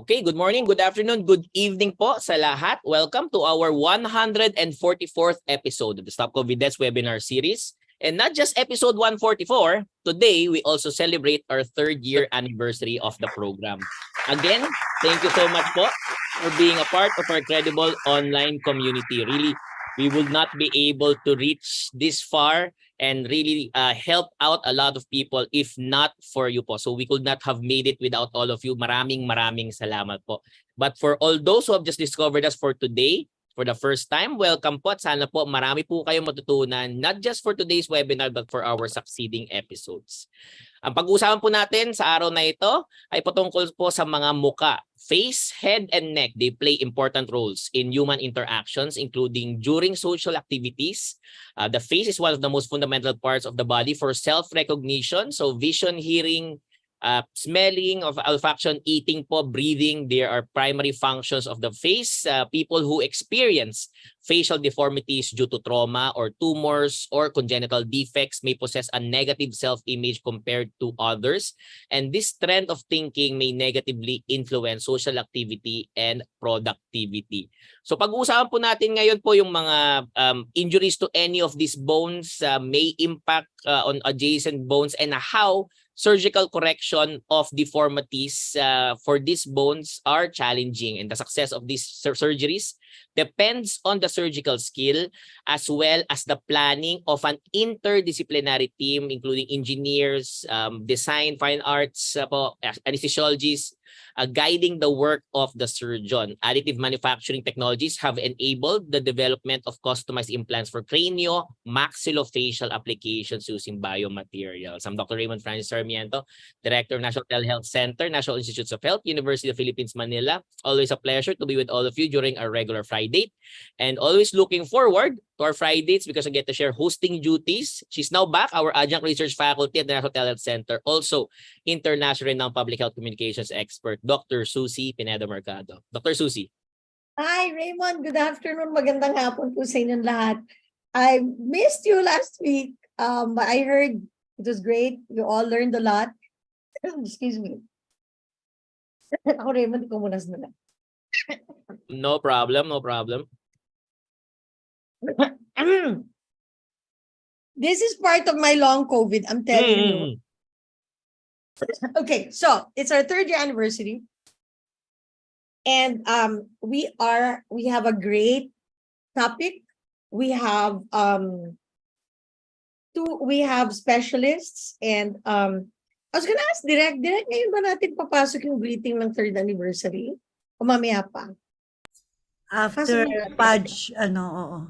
Okay, good morning, good afternoon, good evening po sa lahat. Welcome to our 144th episode of the Stop COVID Deaths webinar series. And not just episode 144, today we also celebrate our third year anniversary of the program. Again, thank you so much po for being a part of our credible online community. Really, we would not be able to reach this far and really help out a lot of people if not for you po. So we could not have made it without all of you. Maraming salamat po. But for all those who have just discovered us for today, for the first time, welcome po at sana po marami po kayong matutunan not just for today's webinar but for our succeeding episodes. Ang pag-uusapan po natin sa araw na ito ay patungkol po sa mga muka. Face, head, and neck, they play important roles in human interactions, including during social activities. The face is one of the most fundamental parts of the body for self-recognition. So vision, hearing, smelling, of olfaction, eating po, breathing, there are primary functions of the face. People who experience facial deformities due to trauma or tumors or congenital defects may possess a negative self-image compared to others. And this trend of thinking may negatively influence social activity and productivity. So pag-uusapan po natin ngayon po yung mga injuries to any of these bones may impact on adjacent bones and how surgical correction of deformities for these bones are challenging, and the success of these surgeries depends on the surgical skill as well as the planning of an interdisciplinary team including engineers, design, fine arts, anesthesiologists, guiding the work of the surgeon. Additive manufacturing technologies have enabled the development of customized implants for craniomaxillofacial applications using biomaterials. I'm Dr. Raymond Francis Sarmiento, Director of National Telehealth Center, National Institutes of Health, University of the Philippines, Manila. Always a pleasure to be with all of you during our regular Friday, and always looking forward to our Fridays because I get to share hosting duties. She's now back, our adjunct research faculty at the National Telehealth Center, also international renowned public health communications expert, Dr. Susie Pineda Mercado. Dr. Susie. Hi, Raymond. Good afternoon. Magandang hapon po sa inyong lahat. I missed you last week. But I heard it was great. You all learned a lot. Excuse me. Ako, Raymond, kumunas na lang. No problem, no problem. This is part of my long COVID, I'm telling you. Okay, so it's our third year anniversary. And we have a great topic. We have specialists, and I was gonna ask Direk ngayon ba natin papasok yung greeting ng third anniversary? O mamaya pa? After Pudge, oo.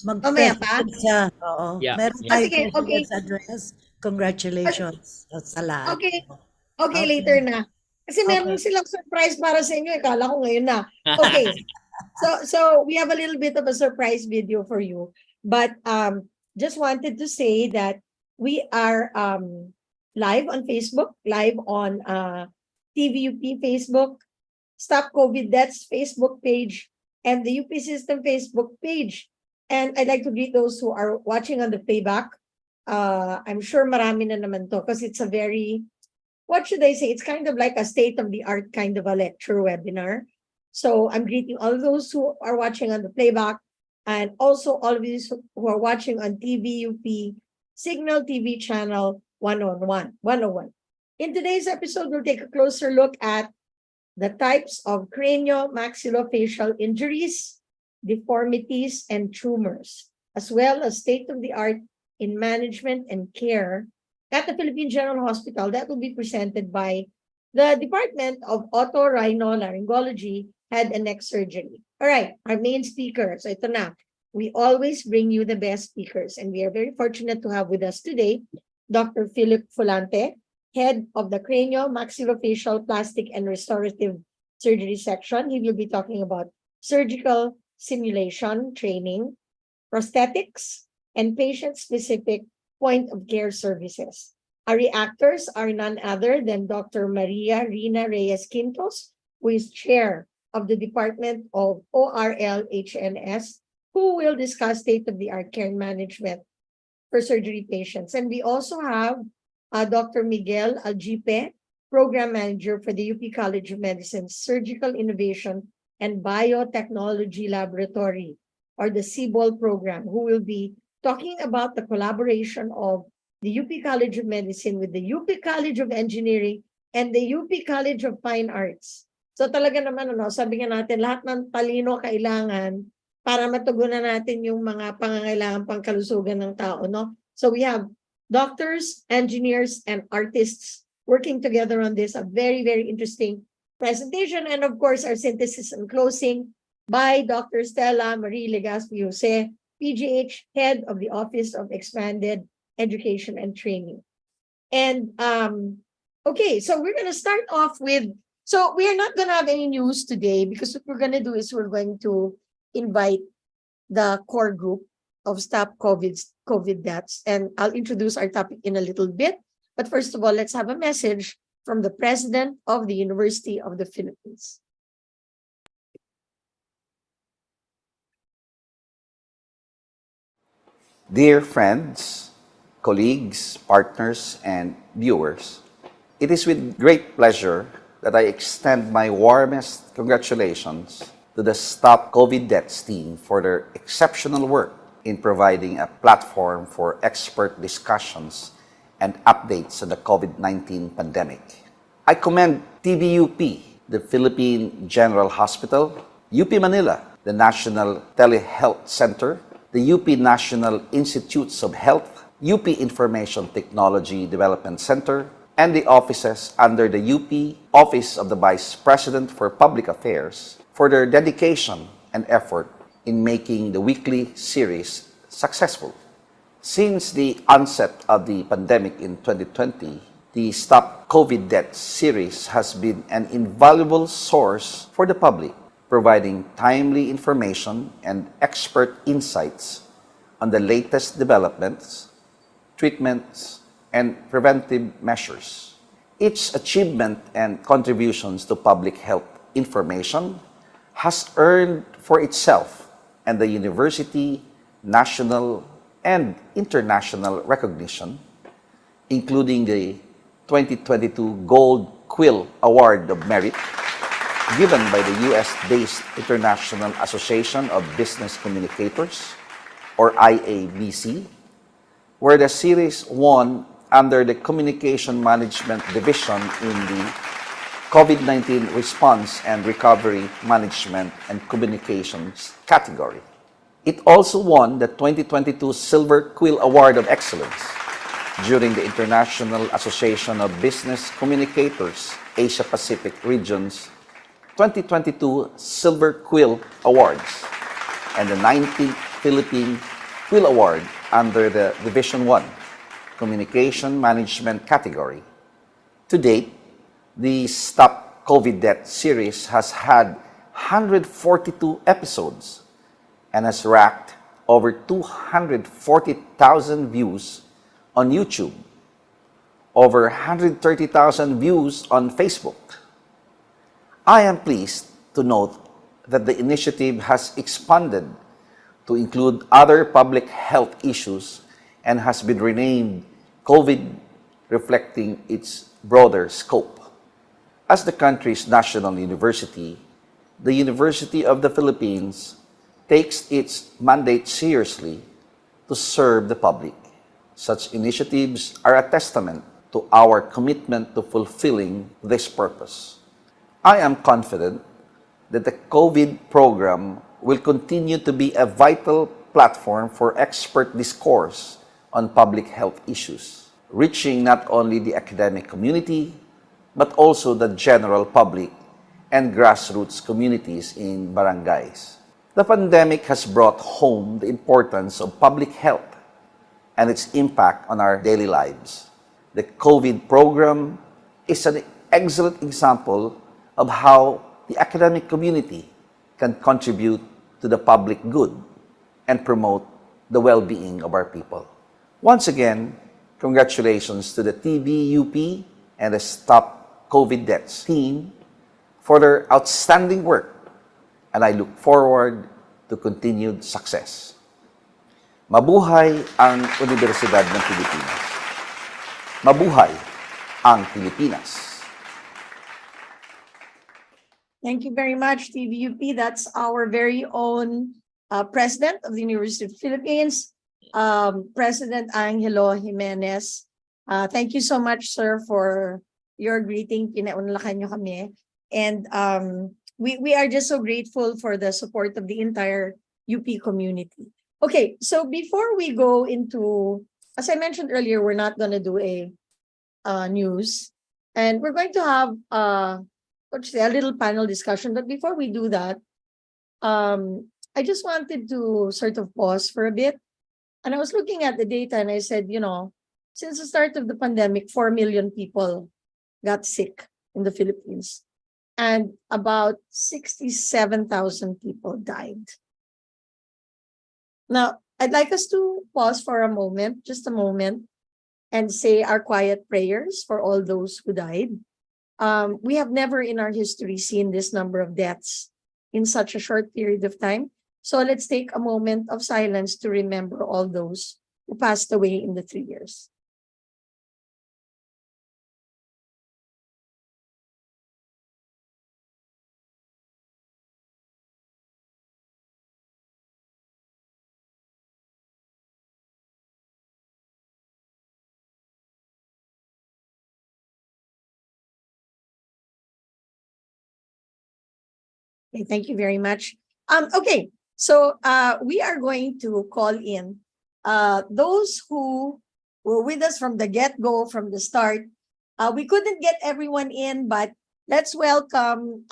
Mamaya pa? Siya, oo. Yeah. Meron Yeah. tayong Okay. address. Congratulations sa lahat. Okay, later na. Kasi meron silang surprise para sa inyo. Kala ko ngayon na. Okay. So we have a little bit of a surprise video for you. But just wanted to say that we are live on Facebook, live on TVUP Facebook, Stop COVID Deaths Facebook page, and the UP System Facebook page. And I'd like to greet those who are watching on the playback. I'm sure marami na naman to because it's a very, what should I say? It's kind of like a state-of-the-art kind of a lecture webinar. So I'm greeting all those who are watching on the playback, and also all of you who are watching on TVUP Signal TV channel 101. In today's episode, we'll take a closer look at the types of craniomaxillofacial injuries, deformities, and tumors, as well as state-of-the-art in management and care at the Philippine General Hospital. That will be presented by the Department of Otorhinolaryngology, Head and Neck Surgery. All right, our main speakers. Ito na. We always bring you the best speakers, and we are very fortunate to have with us today Dr. Philip Fulante, Head of the Craniomaxillofacial Plastic and Restorative Surgery Section. He will be talking about surgical simulation training, prosthetics, and patient-specific point-of-care services. Our reactors are none other than Dr. Maria Rina Reyes Quintos, who is Chair of the Department of ORL-HNS, who will discuss state-of-the-art care management for surgery patients. And we also have Dr. Miguel Algipe, Program Manager for the UP College of Medicine Surgical Innovation and Biotechnology Laboratory, or the CBOL program, who will be talking about the collaboration of the UP College of Medicine with the UP College of Engineering and the UP College of Fine Arts. So talaga naman, sabi nga natin, lahat ng talino kailangan para matugunan natin yung mga pangangailangan pangkalusugan ng tao, no? So we have doctors, engineers, and artists working together on this, a very, very interesting presentation. And of course, our synthesis and closing by Dr. Stella Marie Legazpi-Jose, PGH, Head of the Office of Expanded Education and Training. And okay, so we're going to start off with, so we are not going to have any news today, because what we're going to do is we're going to invite the core group of Stop COVID Deaths, and I'll introduce our topic in a little bit. But first of all, let's have a message from the President of the University of the Philippines. Dear friends, colleagues, partners, and viewers, it is with great pleasure that I extend my warmest congratulations to the Stop COVID Deaths team for their exceptional work in providing a platform for expert discussions and updates on the COVID-19 pandemic. I commend TVUP, the Philippine General Hospital, UP Manila, the National Telehealth Center, the UP National Institutes of Health, UP Information Technology Development Center, and the offices under the UP Office of the Vice President for Public Affairs for their dedication and effort in making the weekly series successful. Since the onset of the pandemic in 2020, the Stop COVID Deaths series has been an invaluable source for the public, providing timely information and expert insights on the latest developments, treatments, and preventive measures. Its achievement and contributions to public health information has earned for itself and the university national and international recognition, including the 2022 Gold Quill Award of Merit, given by the US-based International Association of Business Communicators, or IABC, where the series won under the Communication Management Division in the COVID-19 Response and Recovery Management and Communications category. It also won the 2022 Silver Quill Award of Excellence during the International Association of Business Communicators Asia Pacific Region's 2022 Silver Quill Awards and the 19th Philippine Quill Award under the Division 1 Communication Management category. To date, the Stop COVID Death series has had 142 episodes and has racked over 240,000 views on YouTube, over 130,000 views on Facebook. I am pleased to note that the initiative has expanded to include other public health issues and has been renamed COVID, reflecting its broader scope. As the country's national university, the University of the Philippines takes its mandate seriously to serve the public. Such initiatives are a testament to our commitment to fulfilling this purpose. I am confident that the COVID program will continue to be a vital platform for expert discourse on public health issues, reaching not only the academic community, but also the general public and grassroots communities in barangays. The pandemic has brought home the importance of public health and its impact on our daily lives. The COVID program is an excellent example of how the academic community can contribute to the public good and promote the well-being of our people. Once again, congratulations to the TVUP and the Stop COVID Deaths team for their outstanding work, and I look forward to continued success. Mabuhay ang Universidad ng Pilipinas. Mabuhay ang Pilipinas. Thank you very much, TVUP. That's our very own president of the University of the Philippines, President Angelo Jimenez. Thank you so much, sir, for your greeting. Pinaunlakan nyo kami. And we are just so grateful for the support of the entire UP community. Okay, so before we go into, as I mentioned earlier, we're not going to do a news. And we're going to have a little panel discussion. But before we do that, I just wanted to sort of pause for a bit. And I was looking at the data and I said, since the start of the pandemic, 4 million people got sick in the Philippines. And about 67,000 people died. Now, I'd like us to pause for a moment, just a moment, and say our quiet prayers for all those who died. We have never in our history seen this number of deaths in such a short period of time. So let's take a moment of silence to remember all those who passed away in the 3 years. Okay, thank you very much. Okay, so we are going to call in those who were with us from the get-go, from the start. We couldn't get everyone in, but let's welcome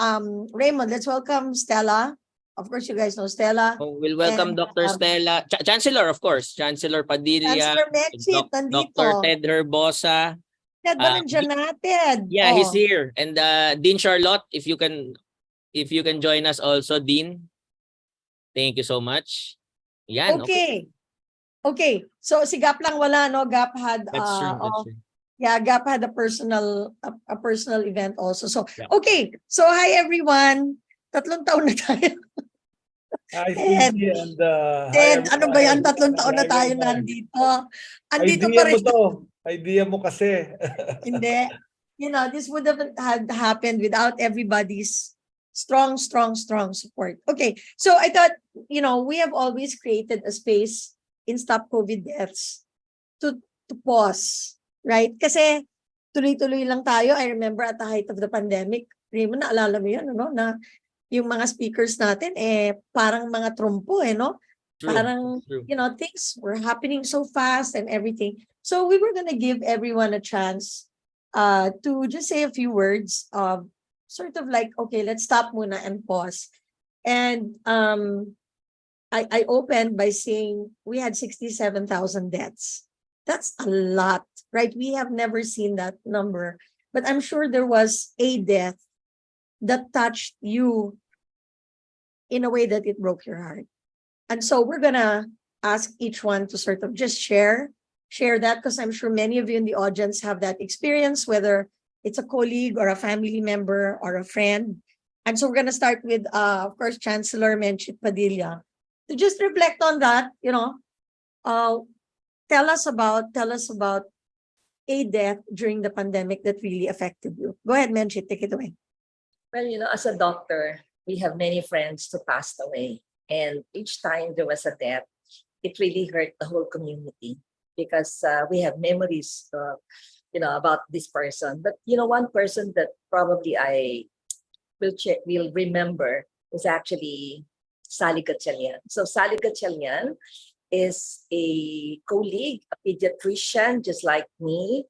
Raymond. Let's welcome Stella. Of course, you guys know Stella. Oh, we'll welcome And, Dr. Stella, Chancellor, of course, Chancellor Padilla, Chancellor Mexit, nandito. Dr. Ted Herbosa. Ted ba nandiyan na, Ted? Yeah, he's Oh. here. And Dean Charlotte, if you can join us also, Dean. Thank you so much. Yan, okay. Okay. So si Gap lang wala, no? Gap had That's true. That's true. yeah, Gap had a personal event also. So Yeah. okay. So hi everyone. 3 taon na tayo. Hi, Ted, Cindy, and Ted, ano ba yan? 3 everyone. taon na tayo Everyone. nandito. Andito Idea pa mo rin. to. Idea mo kasi. Hindi. This would have had happened without everybody's strong support. Okay. So I thought, we have always created a space in Stop COVID Deaths to pause, right? Kasi tuloy-tuloy lang tayo. I remember at the height of the pandemic, Raymond, naalala mo yun, na yung mga speakers natin, parang mga trumpo, no? True. Parang, True. things were happening so fast and everything. So we were gonna give everyone a chance to just say a few words of sort of like, okay, let's stop muna and pause. And I opened by saying we had 67,000 deaths. That's a lot, right? We have never seen that number. But I'm sure there was a death that touched you in a way that it broke your heart. And so we're gonna ask each one to sort of just share that, because I'm sure many of you in the audience have that experience, whether it's a colleague or a family member or a friend. And so we're gonna start with, of course, Chancellor Mexit Padilla. To just reflect on that, tell us about a death during the pandemic that really affected you. Go ahead, Mexit, take it away. Well, as a doctor, we have many friends who passed away. And each time there was a death, it really hurt the whole community because we have memories, about this person. But, one person that probably I will remember is actually Sally Gatchalian. So Sally Gatchalian is a colleague, a pediatrician, just like me.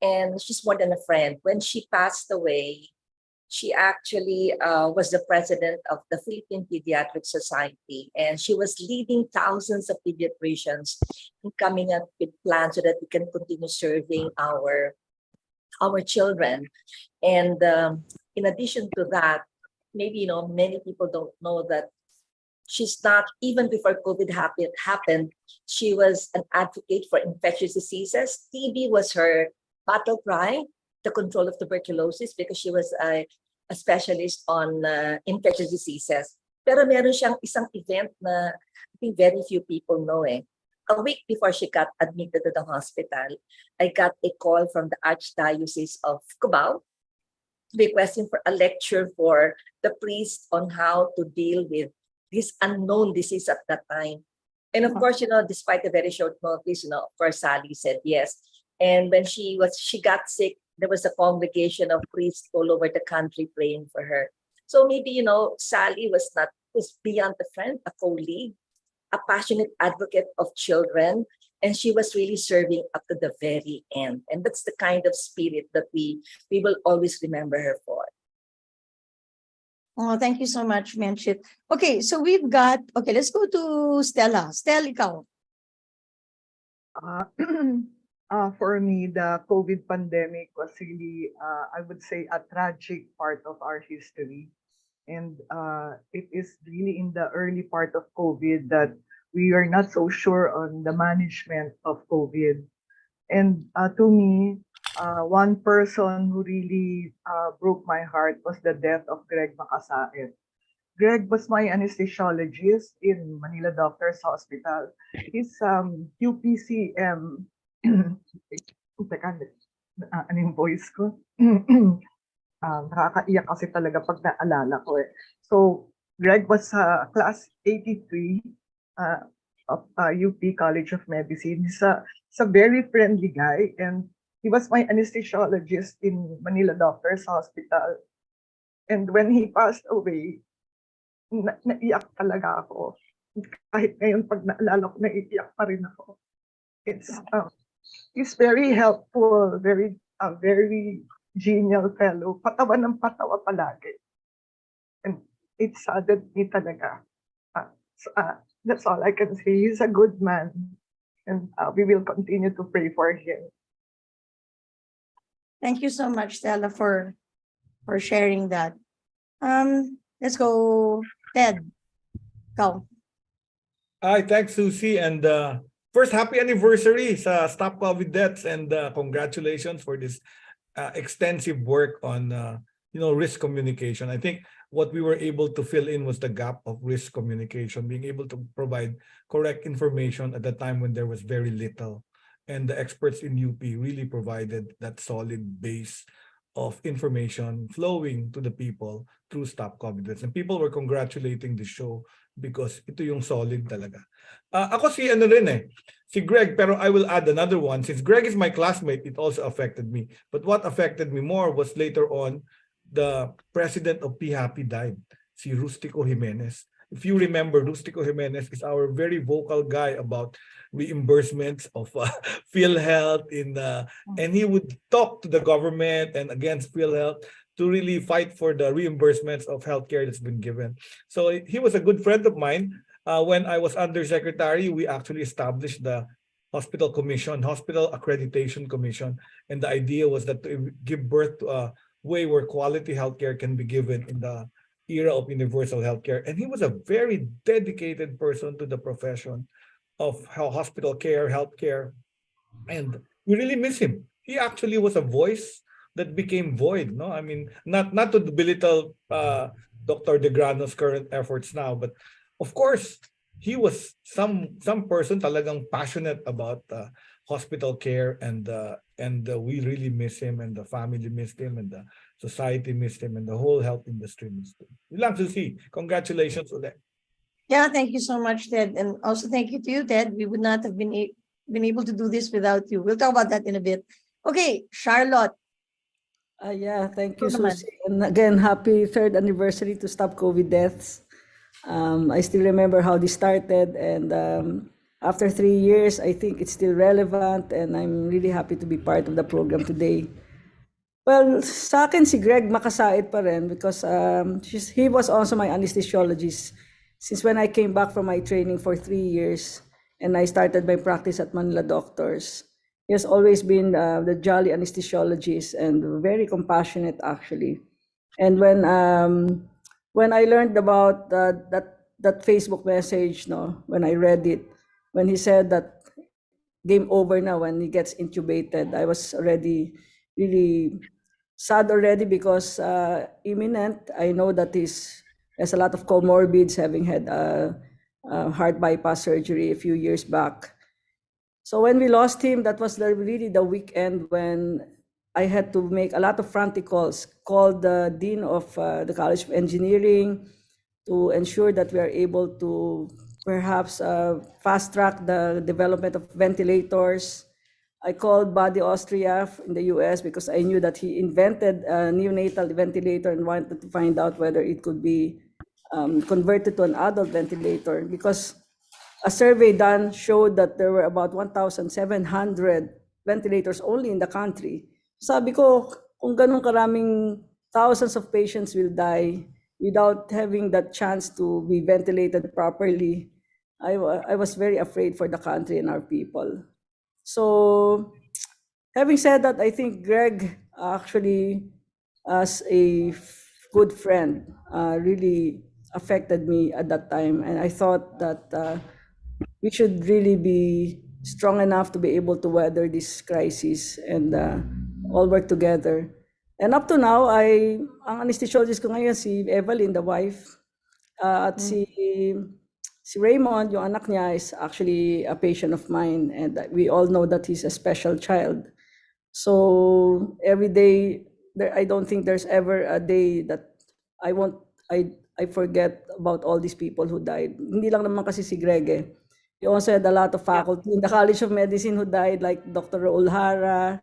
And she's more than a friend. When she passed away, she actually was the president of the Philippine Pediatric Society, and she was leading thousands of pediatricians in coming up with plans so that we can continue serving our children. And in addition to that, maybe many people don't know that she's not, even before COVID happened, she was an advocate for infectious diseases. TB was her battle cry, the control of tuberculosis, because she was a specialist on infectious diseases. Pero meron siyang isang event na I think very few people know. A week before she got admitted to the hospital, I got a call from the Archdiocese of Cubao requesting for a lecture for the priest on how to deal with this unknown disease at that time. And of course, despite the very short notice, of course, Sally said yes. And when she got sick, there was a congregation of priests all over the country praying for her. So maybe, Sally was beyond a friend, a colleague, a passionate advocate of children, and she was really serving up to the very end. And that's the kind of spirit that we will always remember her for. Oh, thank you so much, Menchit. Okay, so let's go to Stella. Stella, ikaw. For me, the COVID pandemic was really, I would say, a tragic part of our history. And it is really in the early part of COVID that we are not so sure on the management of COVID. And to me, one person who really broke my heart was the death of Greg Macasaet. Greg was my anesthesiologist in Manila Doctors Hospital. He's UPCM. Teka, ano yung voice ko? Nakakaiyak kasi talaga pag naalala ko eh. So, Greg was class 83 of UP College of Medicine. He's a very friendly guy, and he was my anesthesiologist in Manila Doctors Hospital. And when he passed away, naiyak talaga ako. Kahit ngayon pag naalala ko, naiiyak pa rin ako. He's very helpful, very genial fellow. Patawa ng patawa palagi. And it saddened me talaga. That's all I can say. He's a good man. And we will continue to pray for him. Thank you so much, Stella, for sharing that. Let's go, Ted. Go. Hi, thanks, Susie. And first, happy anniversary sa Stop COVID Deaths, and congratulations for this extensive work on risk communication. I think what we were able to fill in was the gap of risk communication, being able to provide correct information at the time when there was very little. And the experts in UP really provided that solid base of information flowing to the people through Stop COVID Deaths. And people were congratulating the show because ito yung solid talaga. Ako si Greg, pero I will add another one. Since Greg is my classmate, it also affected me. But what affected me more was later on, the president of PHAPI died, si Rustico Jimenez. If you remember, Rustico Jimenez is our very vocal guy about reimbursements of PhilHealth and he would talk to the government and against PhilHealth to really fight for the reimbursements of healthcare that's been given. So he was a good friend of mine. When I was undersecretary, we actually established the Hospital Accreditation Commission. And the idea was that to give birth to a way where quality healthcare can be given in the era of universal healthcare. And he was a very dedicated person to the profession of hospital care, healthcare. And we really miss him. He actually was a voice that became void. No, I mean, not to belittle Dr. De Grano's current efforts now, but of course, he was some person talagang passionate about hospital care, and we really miss him, and the family missed him, and the society missed him, and the whole health industry missed him. Yun lang, Susie. Congratulations ulit. Yeah, thank you so much, Ted. And also thank you to you, Ted. We would not have been able to do this without you. We'll talk about that in a bit. Okay, Charlotte. Yeah, thank you, Ito naman. Susie. And again, happy 3rd anniversary to Stop COVID Deaths. I still remember how this started, and after 3 years, I think it's still relevant, and I'm really happy to be part of the program today. Well, sa akin si Greg Macasaet pa rin because he was also my anesthesiologist since when I came back from my training for 3 years and I started my practice at Manila Doctors. He has always been the jolly anesthesiologist and very compassionate actually. And when I learned about that Facebook message, when I read it, when he said that game over now when he gets intubated, I was already really sad already because imminent. I know that he has a lot of comorbids, having had heart bypass surgery a few years back. So when we lost him, that was really the weekend when I had to make a lot of frantic calls, called the Dean of the College of Engineering to ensure that we are able to perhaps fast track the development of ventilators. I called Buddy Austria in the US because I knew that he invented a neonatal ventilator and wanted to find out whether it could be converted to an adult ventilator, because a survey done showed that there were about 1,700 ventilators only in the country. Sabi ko, kung ganun karaming thousands of patients will die without having that chance to be ventilated properly, I was very afraid for the country and our people. So, having said that, I think Greg actually, as a good friend, really affected me at that time. And I thought that we should really be strong enough to be able to weather this crisis and all work together. And up to now, ang anesthesiologist ko ngayon si Evelyn, the wife, at si Raymond, yung anak niya, is actually a patient of mine, and we all know that he's a special child. So every day, I don't think there's ever a day that I forget about all these people who died. Hindi lang naman kasi si Greg eh. We also had a lot of faculty in the College of Medicine who died, like Dr. Raul Hara,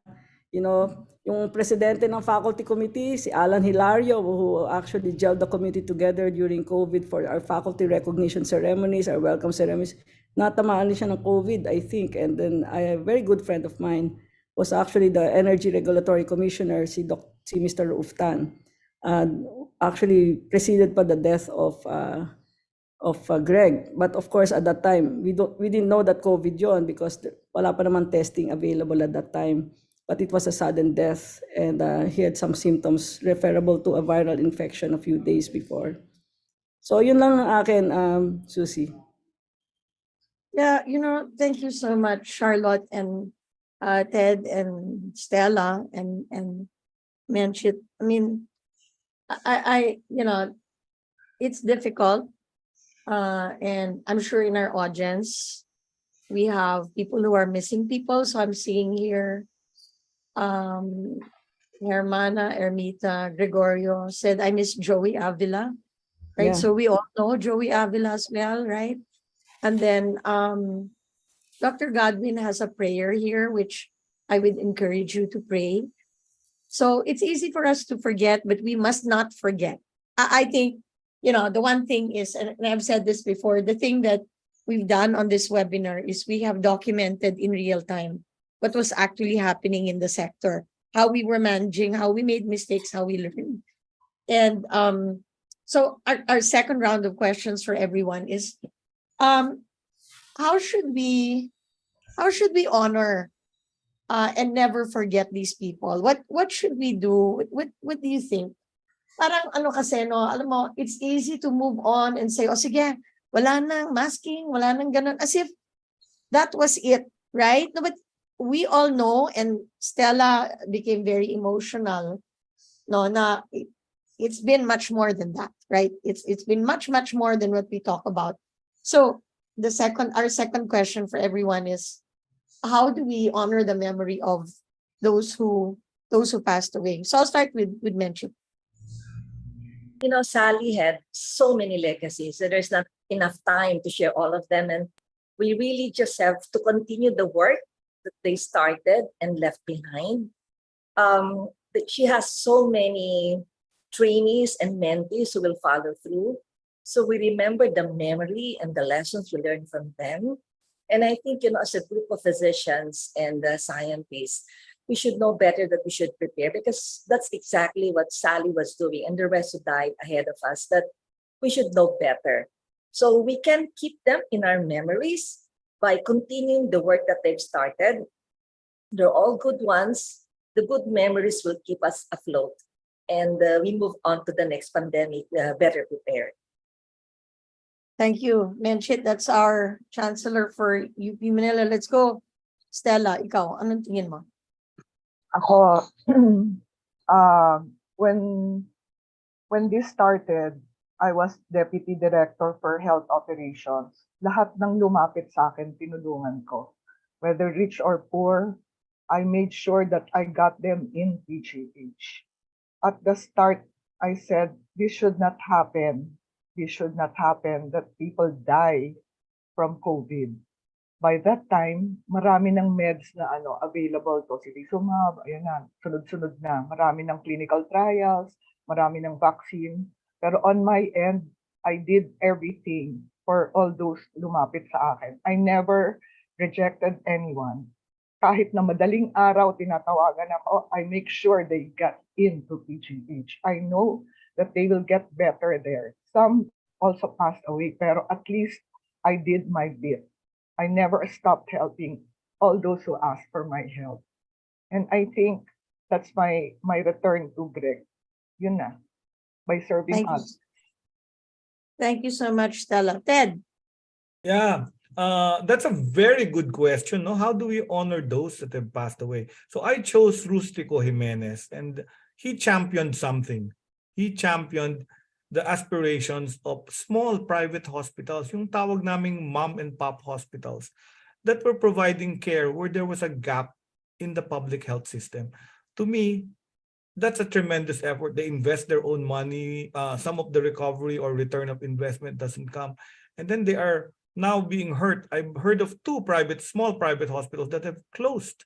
yung presidente ng faculty committee, si Alan Hilario, who actually gelled the committee together during COVID for our faculty recognition ceremonies, our welcome ceremonies. Natamaan din siya ng COVID, I think. And then a very good friend of mine was actually the Energy Regulatory Commissioner, si Mr. Uftan. Actually preceded pa the death of Greg. But of course, at that time, we didn't know that COVID yun because wala pa naman testing available at that time. But it was a sudden death, and he had some symptoms referable to a viral infection a few days before. So yun lang ang akin, Susie. Yeah, thank you so much, Charlotte and Ted and Stella and Menchit. I mean, I it's difficult, and I'm sure in our audience we have people who are missing people. So I'm seeing here, Hermana, Ermita, Gregorio said, I miss Joey Avila, right? Yeah. So we all know Joey Avila as well, right? And then Dr. Godwin has a prayer here, which I would encourage you to pray. So it's easy for us to forget, but we must not forget. I think, the one thing is, and I've said this before, the thing that we've done on this webinar is we have documented in real time what was actually happening in the sector, how we were managing, how we made mistakes, how we learned. And so our second round of questions for everyone is, how should we honor and never forget these people? What should we do? What do you think? Parang kasi, alam mo, it's easy to move on and say, sige, wala nang masking, wala nang ganun, as if that was it, right? No, but we all know, and Stella became very emotional, na it's been much more than that, right? It's been much more than what we talk about. So our second question for everyone is, how do we honor the memory of those who passed away? So I'll start with Menchit. Sally had so many legacies that there's not enough time to share all of them. And we really just have to continue the work that they started and left behind. She has so many trainees and mentees who will follow through. So we remember the memory and the lessons we learned from them. And I think, as a group of physicians and scientists, we should know better that we should prepare, because that's exactly what Sally was doing and the rest who died ahead of us, that we should know better. So we can keep them in our memories by continuing the work that they've started. They're all good ones. The good memories will keep us afloat. And we move on to the next pandemic better prepared. Thank you, Menchit. That's our chancellor for UP Manila. Let's go. Stella, ikaw, anong tingin mo? Ako, when this started, I was Deputy Director for Health Operations. Lahat ng lumapit sa akin, tinulungan ko. Whether rich or poor, I made sure that I got them in PGH. At the start, I said, this should not happen. This should not happen that people die from COVID. By that time, marami ng meds na available, tocilizumab, ayun na, sunod-sunod na. Marami ng clinical trials, marami ng vaccine. Pero on my end, I did everything for all those lumapit sa akin. I never rejected anyone. Kahit na madaling araw tinatawagan ako, I make sure they got into PGH. I know that they will get better there. Some also passed away, pero at least I did my bit. I never stopped helping all those who asked for my help. And I think that's my return to Greg. Yun na, by serving Thank you. others. Thank you so much, Stella. Ted. Yeah, that's a very good question. No, how do we honor those that have passed away? So I chose Rustico Jimenez, and he championed something. He championed the aspirations of small private hospitals, yung tawag naming mom and pop hospitals, that were providing care where there was a gap in the public health system. To me, that's a tremendous effort. They invest their own money. Some of the recovery or return of investment doesn't come. And then they are now being hurt. I've heard of two small private hospitals that have closed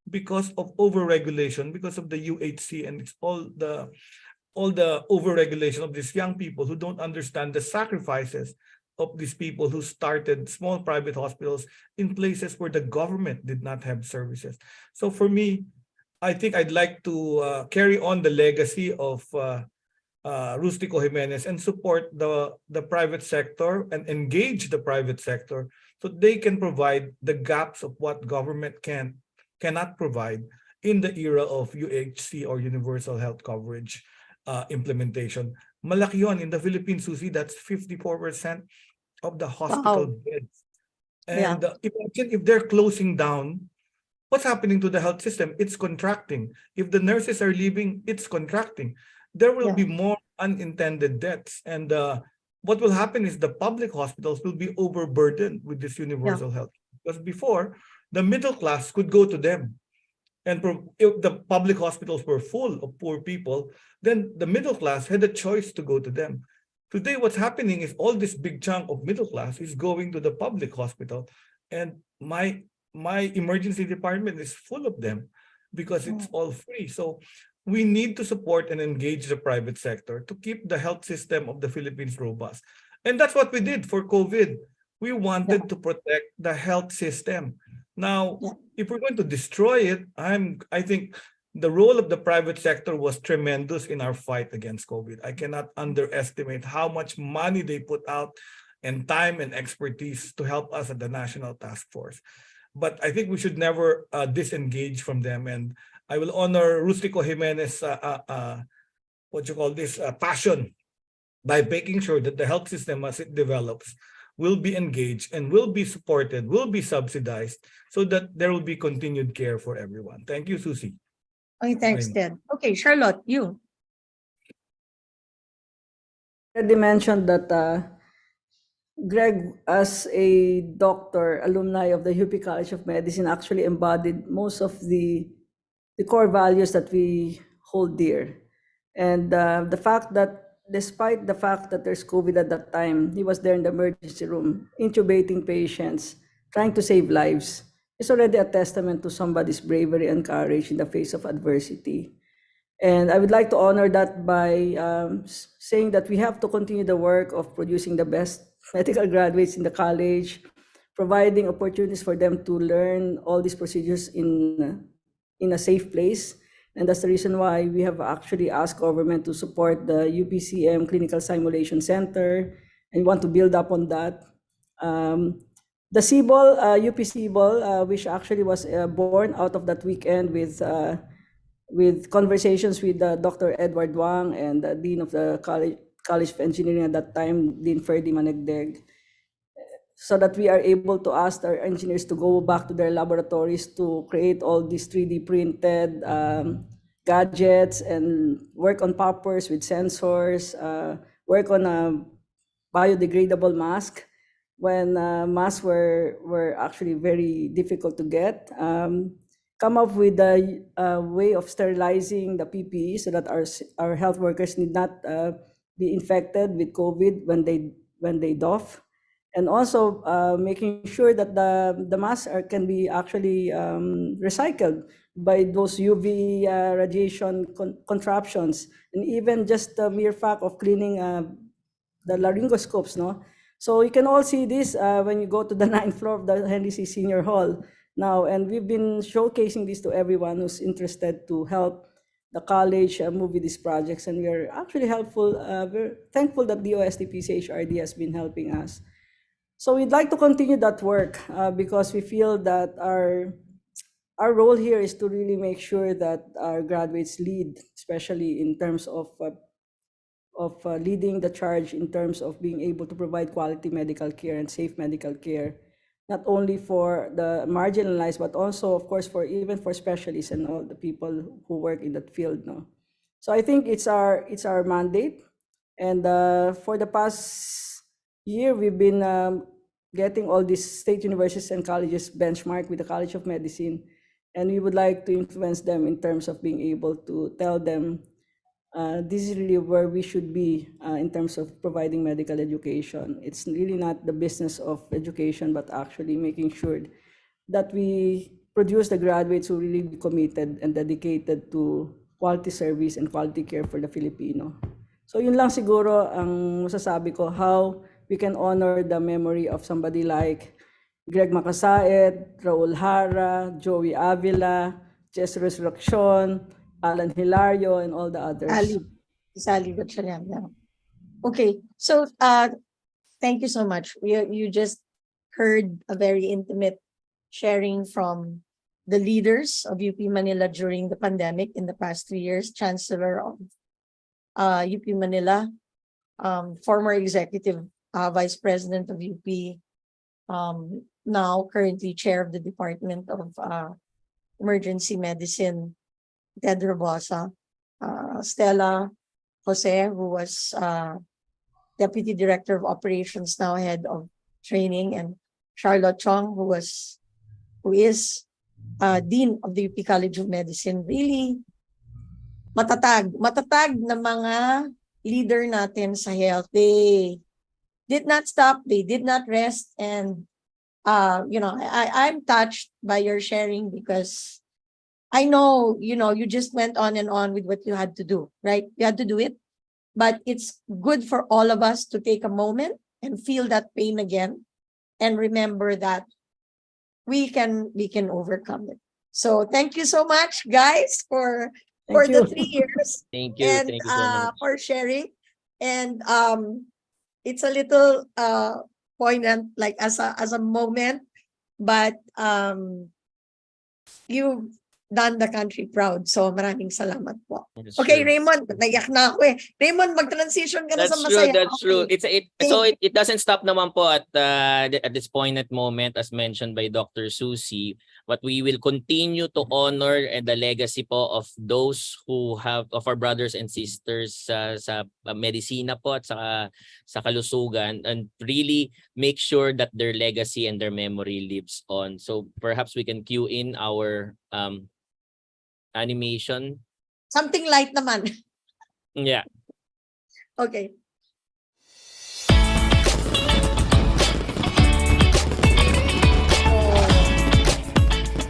because of overregulation, because of the UHC, and it's all the overregulation of these young people who don't understand the sacrifices of these people who started small private hospitals in places where the government did not have services. So for me, I think I'd like to carry on the legacy of Rustico Jimenez and support the private sector and engage the private sector so they can provide the gaps of what government cannot provide in the era of UHC or universal health coverage implementation. Malaki yun. In the Philippines, Susie, that's 54% of the hospital beds. And imagine if they're closing down, what's happening to the health system? It's contracting. If the nurses are leaving, it's contracting. There will be more unintended deaths. And what will happen is the public hospitals will be overburdened with this universal health. Because before, the middle class could go to them. And if the public hospitals were full of poor people, then the middle class had a choice to go to them. Today, what's happening is all this big chunk of middle class is going to the public hospital. And my emergency department is full of them because it's all free. So we need to support and engage the private sector to keep the health system of the Philippines robust. And that's what we did for COVID. We wanted to protect the health system. Now, if we're going to destroy it, I think the role of the private sector was tremendous in our fight against COVID. I cannot underestimate how much money they put out and time and expertise to help us at the National Task Force. But I think we should never disengage from them. And I will honor Rustico Jimenez, passion by making sure that the health system as it develops will be engaged and will be supported, will be subsidized so that there will be continued care for everyone. Thank you, Susie. Okay, thanks, Ted. Okay, Charlotte, you. Already mentioned that Greg, as a doctor, alumni of the UP College of Medicine, actually embodied most of the core values that we hold dear. And the fact that despite the fact that there's COVID at that time, he was there in the emergency room, intubating patients, trying to save lives, is already a testament to somebody's bravery and courage in the face of adversity. And I would like to honor that by saying that we have to continue the work of producing the best medical graduates in the college, providing opportunities for them to learn all these procedures in a safe place. And that's the reason why we have actually asked government to support the UPCM Clinical Simulation Center, and want to build up on that. The CBOL, UP CBOL, which actually was born out of that weekend with conversations with Dr. Edward Wang and the Dean of the College of Engineering at that time, Dean Ferdy Manegdeg, so that we are able to ask our engineers to go back to their laboratories to create all these 3D printed gadgets and work on poppers with sensors, work on a biodegradable mask when masks were actually very difficult to get. come up with a way of sterilizing the PPE so that our health workers need not be infected with COVID when they doff, and also making sure that the masks can be actually recycled by those UV radiation contraptions, and even just the mere fact of cleaning the laryngoscopes, no? So you can all see this when you go to the 9th floor of the Henry C. Senior Hall now, and we've been showcasing this to everyone who's interested to help the college move with these projects, and we're actually helpful. We're thankful that the OSTP HRD has been helping us. So we'd like to continue that work because we feel that our role here is to really make sure that our graduates lead, especially in terms of leading the charge in terms of being able to provide quality medical care and safe medical care, not only for the marginalized, but also, of course, even for specialists and all the people who work in that field. No? So I think it's our mandate. And for the past year, we've been getting all these state universities and colleges benchmarked with the College of Medicine. And we would like to influence them in terms of being able to tell them this is really where we should be in terms of providing medical education. It's really not the business of education, but actually making sure that we produce the graduates who really be committed and dedicated to quality service and quality care for the Filipino. So yun lang siguro ang masasabi ko, how we can honor the memory of somebody like Greg Macasaet, Raul Hara, Joey Avila, Jess Resurrection, Alan Hilario, and all the others. Sally Gatchalian, yeah. Okay, so thank you so much. You just heard a very intimate sharing from the leaders of UP Manila during the pandemic in the past 3 years, Chancellor of UP Manila, former Executive Vice President of UP, now currently Chair of the Department of Emergency Medicine, Ted Robosa, Stella Jose, who was Deputy Director of Operations, now Head of Training, and Charlotte Chong, who is Dean of the UP College of Medicine. Really matatag na mga leader natin sa health. They did not stop, they did not rest, and I'm touched by your sharing because I know, you just went on and on with what you had to do, right? You had to do it, but it's good for all of us to take a moment and feel that pain again and remember that we can overcome it. So thank you so much, guys, for the 3 years. Thank you. And Thank you so much. for sharing. And it's a little poignant, like as a moment, but you've done the country proud. So maraming salamat po. That's Okay, true. Raymond, naiyak na ako eh. Raymond, mag-transition ka na That's sa true. masaya. That's true. Okay. It doesn't stop naman po at this poignant moment, as mentioned by Dr. Susie. But we will continue to honor the legacy po of those of our brothers and sisters sa medisina po at sa kalusugan, and really make sure that their legacy and their memory lives on. So perhaps we can cue in our animation. Something light naman. Yeah. Okay.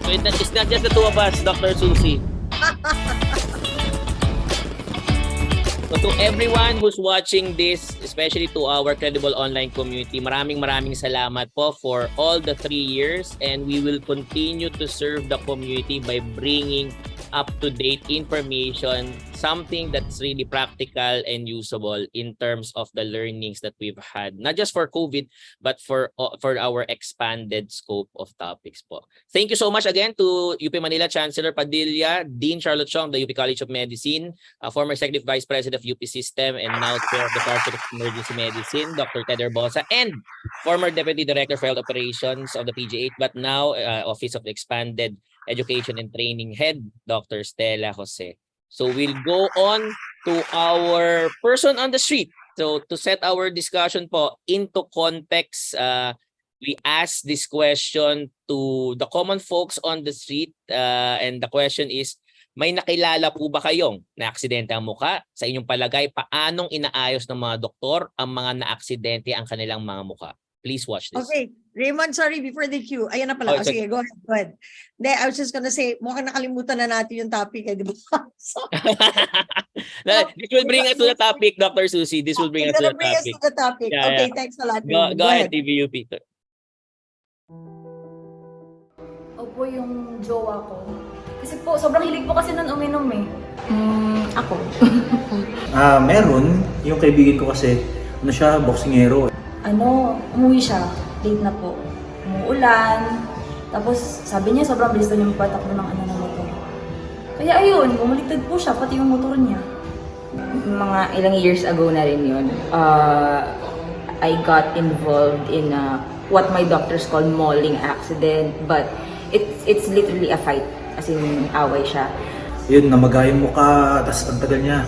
So it's not just the two of us, Dr. Susie. So to everyone who's watching this, especially to our credible online community, maraming salamat po for all the 3 years, and we will continue to serve the community by bringing up-to-date information, something that's really practical and usable in terms of the learnings that we've had, not just for COVID, but for our expanded scope of topics po. Thank you so much again to UP Manila Chancellor Padilla, Dean Charlotte Chong, the UP College of Medicine, former Executive Vice President of UP System, and now Chair of the Department of Emergency Medicine, Dr. Ted Bosa, and former Deputy Director for Health Operations of the PGH, but now Office of Expanded Education and Training Head, Dr. Stella Jose. So we'll go on to our person on the street. So to set our discussion po into context, we asked this question to the common folks on the street, and the question is, may nakilala po ba kayong naaksidente ang mukha? Sa inyong palagay, paanong inaayos ng mga doktor ang mga naaksidente ang kanilang mga mukha? Please watch this. Okay, Raymond, sorry, before the queue. Ayan na pala. Oh, Sige, go ahead. Hindi, I was just gonna say, mukhang nakalimutan na natin yung topic, di ba? So, This will bring us to the topic, Dr. Susie. This will bring us to the bring us topic. to the topic. Yeah, Okay, yeah. thanks a lot. Go Raymond. ahead, TVUP. Opo, yung jowa ko. Kasi po, sobrang hilig po kasi nun uminom eh. Ako. Meron. Yung kaibigan ko kasi, siya, boksingero. Umuwi siya. Late na po. Umuulan. Tapos, sabi niya, sobrang bilis na yung patakbo ng ng motor. Kaya ayun, bumaliktad po siya, pati yung motor niya. Mga ilang years ago na rin yun. I got involved in what my doctors call mauling accident. But it's literally a fight. As in, away siya. Yun, namaga yung mukha, tapos ang tagal niyang,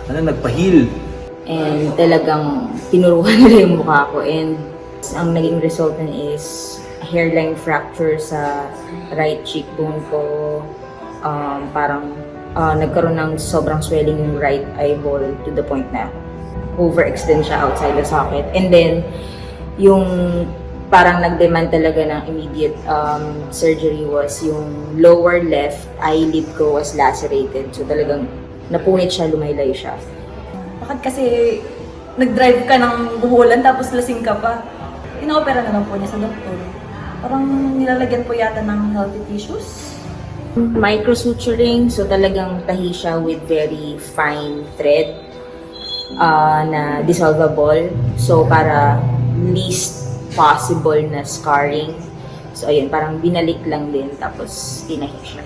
nagpahil. And talagang tinuruan nila yung mukha ko. And ang naging result nun is hairline fracture sa right cheekbone ko. Parang nagkaroon ng sobrang swelling yung right eyeball to the point na overextend siya outside the socket. And then, yung parang nag-demand talaga ng immediate surgery was yung lower left eyelid ko was lacerated. So talagang napunit siya, lumaylay siya. Bakit kasi nag-drive ka ng buhulan tapos lasing ka pa? Ina-opera na lang po niya sa doktor. Parang nilalagyan po yata ng healthy tissues. Microsuturing, so talagang tahi siya with very fine thread na dissolvable. So para least possible na scarring. So ayun, parang binalik lang din tapos tinahi siya.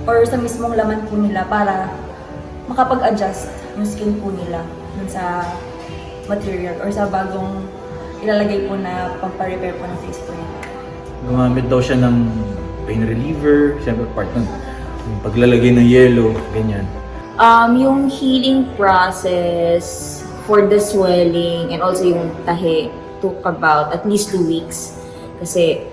Or sa mismong laman po nila para makapag-adjust yung skin po nila dun sa material or sa bagong ilalagay po na pang-repair po ng face po nila. Gumamit daw siya ng pain reliever, siyempre part nun. Yung paglalagay ng yellow, ganyan. Yung healing process for the swelling and also yung tahi took about at least 2 weeks kasi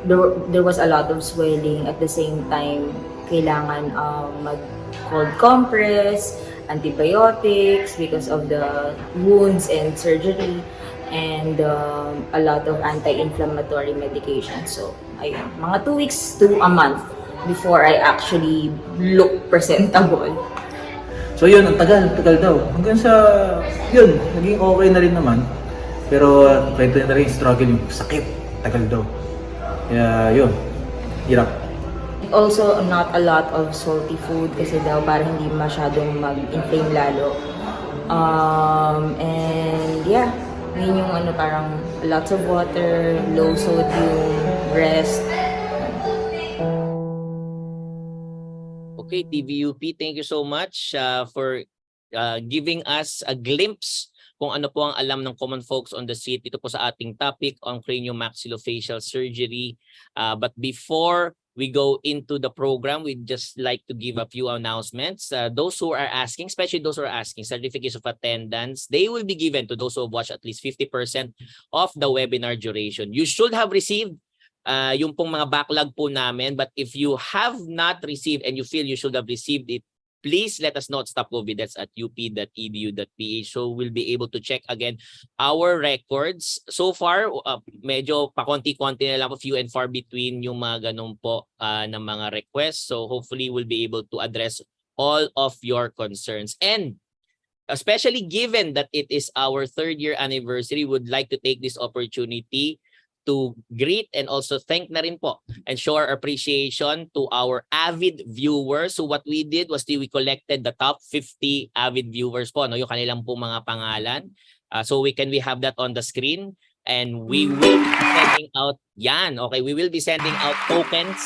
there was a lot of swelling. At the same time, kailangan mag-cold compress, antibiotics because of the wounds and surgery, and a lot of anti-inflammatory medication. So, ayun, mga 2 weeks to a month before I actually look presentable. So yun, ang tagal daw. Hanggang sa, yun, naging okay na rin naman. Pero kwento na rin yung struggle, yung sakit, tagal daw. Kaya yun, hirap. Also, not a lot of salty food kasi daw para hindi masyadong mag-inflame lalo. And yeah, yun yung parang lots of water, low sodium, rest. Okay, TVUP, thank you so much for giving us a glimpse kung ano po ang alam ng common folks on the street dito po sa ating topic on craniomaxillofacial surgery. But before we go into the program, we'd just like to give a few announcements. Those who are asking, especially those who are asking certificates of attendance, they will be given to those who have watched at least 50% of the webinar duration. You should have received yung pong mga backlog po namin, but if you have not received and you feel you should have received it, please let us know at StopCovid. That's at up.edu.ph. So we'll be able to check again our records. So far, medyo pakonti-konti na lang po, few and far between yung mga ganun po ng mga requests. So hopefully we'll be able to address all of your concerns. And especially given that it is our 3rd year anniversary, would like to take this opportunity to greet and also thank na rin po and show our appreciation to our avid viewers. So what we did was we collected the top 50 avid viewers po, no, yung kanilang po mga pangalan. So we have that on the screen, and we will be sending out we will be sending out tokens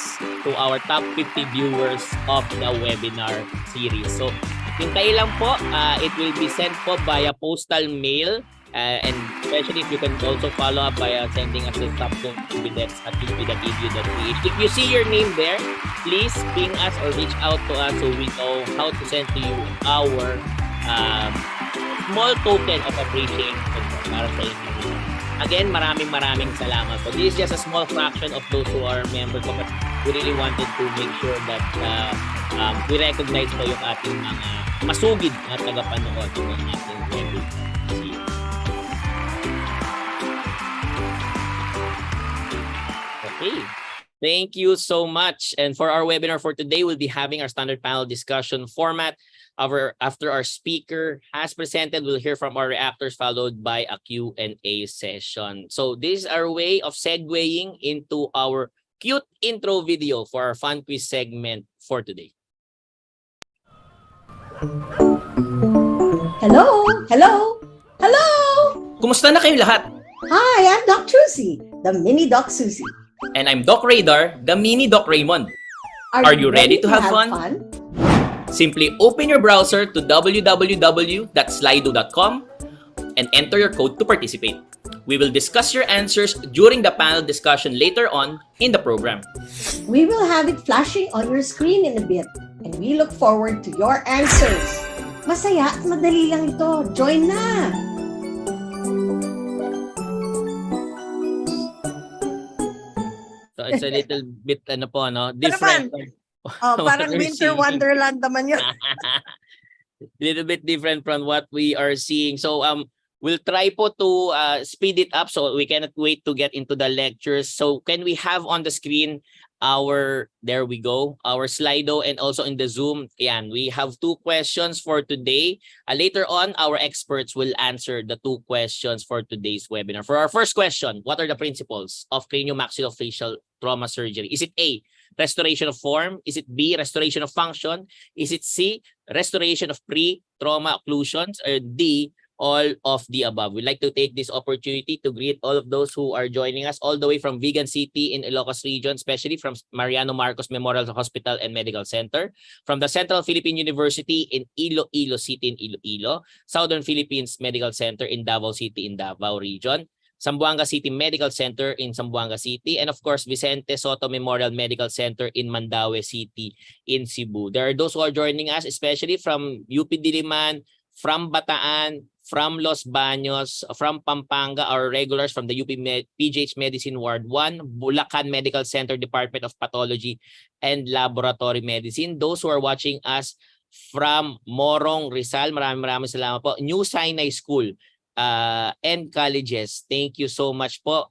to our top 50 viewers of the webinar series. So hintay lang po, it will be sent po via postal mail. And especially if you can also follow up by sending us the StopCovid at up.edu.ph. If you see your name there, please ping us or reach out to us so we know how to send to you our small token of appreciation para sa inyo. again, maraming salamat po. This is just a small fraction of those who are members po, but we really wanted to make sure that we recognize po yung ating mga masugid na tagapanood ng ating webinar. Okay. Thank you so much. And for our webinar for today, we'll be having our standard panel discussion format. After our speaker has presented, we'll hear from our reactors, followed by a Q&A session. So this is our way of segueing into our cute intro video for our fun quiz segment for today. Hello? Hello? Hello? Kumusta na kayong lahat? Hi, I'm Doc Susie, the mini Doc Susie. And I'm Doc Radar, the mini Doc Raymond. Are you ready to have fun? Simply open your browser to www.slido.com and enter your code to participate. We will discuss your answers during the panel discussion later on in the program. We will have it flashing on your screen in a bit, and we look forward to your answers. Masaya at madali lang ito. Join na! So it's a little bit different. Parang we're Winter seeing. Wonderland naman yun. Little bit different from what we are seeing. So we'll try po to speed it up so we cannot wait to get into the lectures. So can we have on the screen our Slido, and also in the Zoom. Yan, we have 2 questions for today. Later on, our experts will answer the 2 questions for today's webinar. For our first question, what are the principles of craniomaxillofacial trauma surgery? Is it A, restoration of form? Is it B, restoration of function? Is it C, restoration of pre-trauma occlusions? Or D, all of the above? We'd like to take this opportunity to greet all of those who are joining us all the way from Vigan City in Ilocos Region, especially from Mariano Marcos Memorial Hospital and Medical Center, from the Central Philippine University in Iloilo City in Iloilo, Southern Philippines Medical Center in Davao City in Davao Region, Zamboanga City Medical Center in Zamboanga City, and of course, Vicente Soto Memorial Medical Center in Mandaue City in Cebu. There are those who are joining us, especially from UP Diliman, from Bataan, from Los Baños, from Pampanga, our regulars from the UP PGH Medicine Ward 1, Bulacan Medical Center Department of Pathology and Laboratory Medicine. Those who are watching us from Morong, Rizal, maraming salamat po. New Sinai School and colleges, thank you so much po.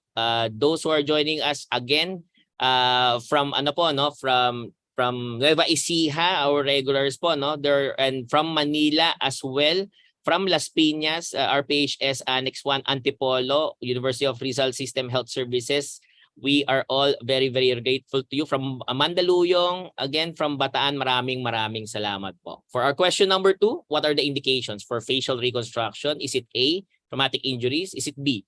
Those who are joining us again from from Nueva Ecija, our regulars po, no? There, and from Manila as well. From Las Piñas, RPHS Annex 1, Antipolo, University of Rizal System Health Services. We are all very, very grateful to you. From Mandaluyong, again from Bataan, maraming salamat po. For our question number 2, what are the indications for facial reconstruction? Is it A, traumatic injuries? Is it B,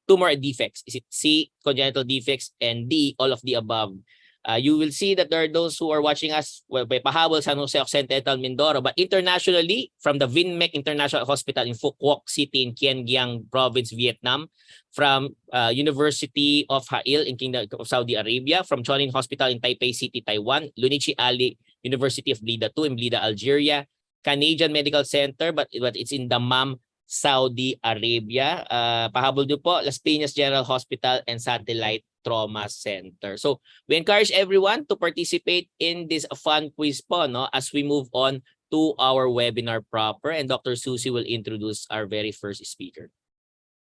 tumor defects? Is it C, congenital defects? And D, all of the above? You will see that there are those who are watching us by Pahabol, San Jose Occidental, Mindoro, but internationally from the Vinmec International Hospital in Phu Quoc City inIen Giang Province, Vietnam, from University of Haiel in Kingdom of Saudi Arabia, from Chonin Hospital in Taipei City, Taiwan, Lunichi Ali University of Blida 2 in Blida, Algeria, Canadian Medical Center, but it's in Dammam, Saudi Arabia. Pahabol din po, Las Piñas General Hospital and Satellite Trauma Center. So we encourage everyone to participate in this fun quiz po, no, as we move on to our webinar proper, and Dr. Susie will introduce our very first speaker.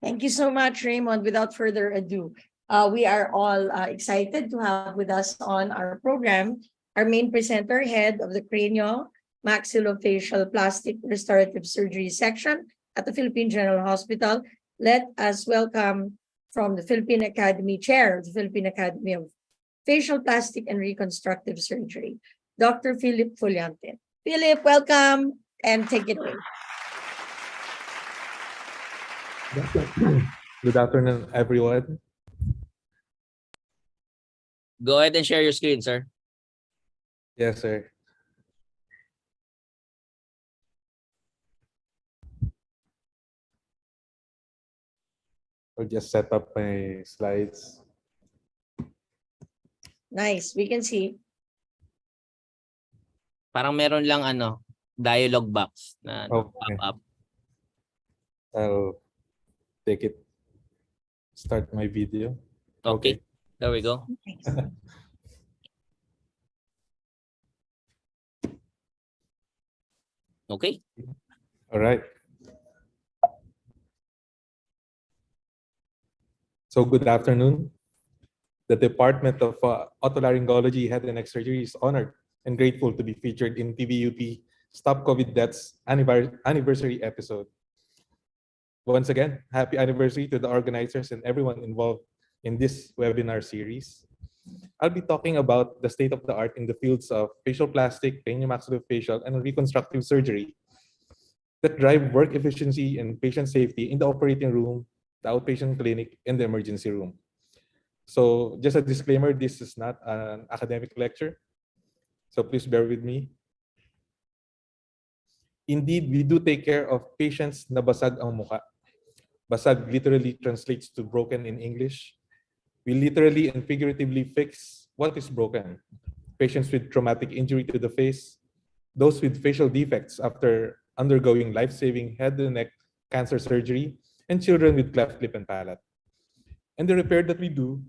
Thank you so much, Raymond. Without further ado, we are all excited to have with us on our program our main presenter, head of the Craniomaxillofacial Plastic Restorative Surgery section at the Philippine General Hospital. Let us welcome from the Philippine Academy, Chair of the Philippine Academy of Facial Plastic and Reconstructive Surgery, Dr. Philip Fuliante. Philip, welcome and take it away. Good afternoon, everyone. Go ahead and share your screen, sir. Yes, sir. I'll just set up my slides. Nice, we can see. Parang meron lang dialog box na Okay. pop up. I'll take it. start my video. Okay. There we go. Okay. All right. So good afternoon. The Department of Otolaryngology, Head and Neck Surgery is honored and grateful to be featured in TVUP Stop COVID Deaths anniversary episode. Once again, happy anniversary to the organizers and everyone involved in this webinar series. I'll be talking about the state of the art in the fields of facial plastic, craniomaxillofacial, and reconstructive surgery that drive work efficiency and patient safety in the operating room, the outpatient clinic, and the emergency room. So just a disclaimer, this is not an academic lecture, so please bear with me. Indeed, we do take care of patients na basag ang mukha. Basag literally translates to broken in English. We literally and figuratively fix what is broken. Patients with traumatic injury to the face, those with facial defects after undergoing life-saving head and neck cancer surgery, and children with cleft lip and palate. And the repair that we do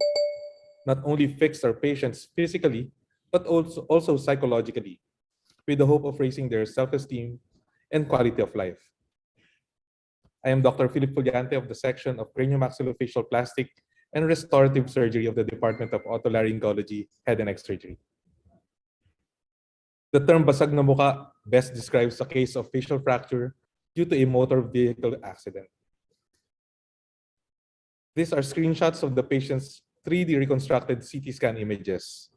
not only fix our patients physically, but also psychologically, with the hope of raising their self-esteem and quality of life. I am Dr. Philip Fuliante of the section of Craniomaxillofacial Plastic and Restorative Surgery of the Department of Otolaryngology, Head and Neck Surgery. The term basag na mukha best describes a case of facial fracture due to a motor vehicle accident. These are screenshots of the patient's 3D reconstructed CT scan images.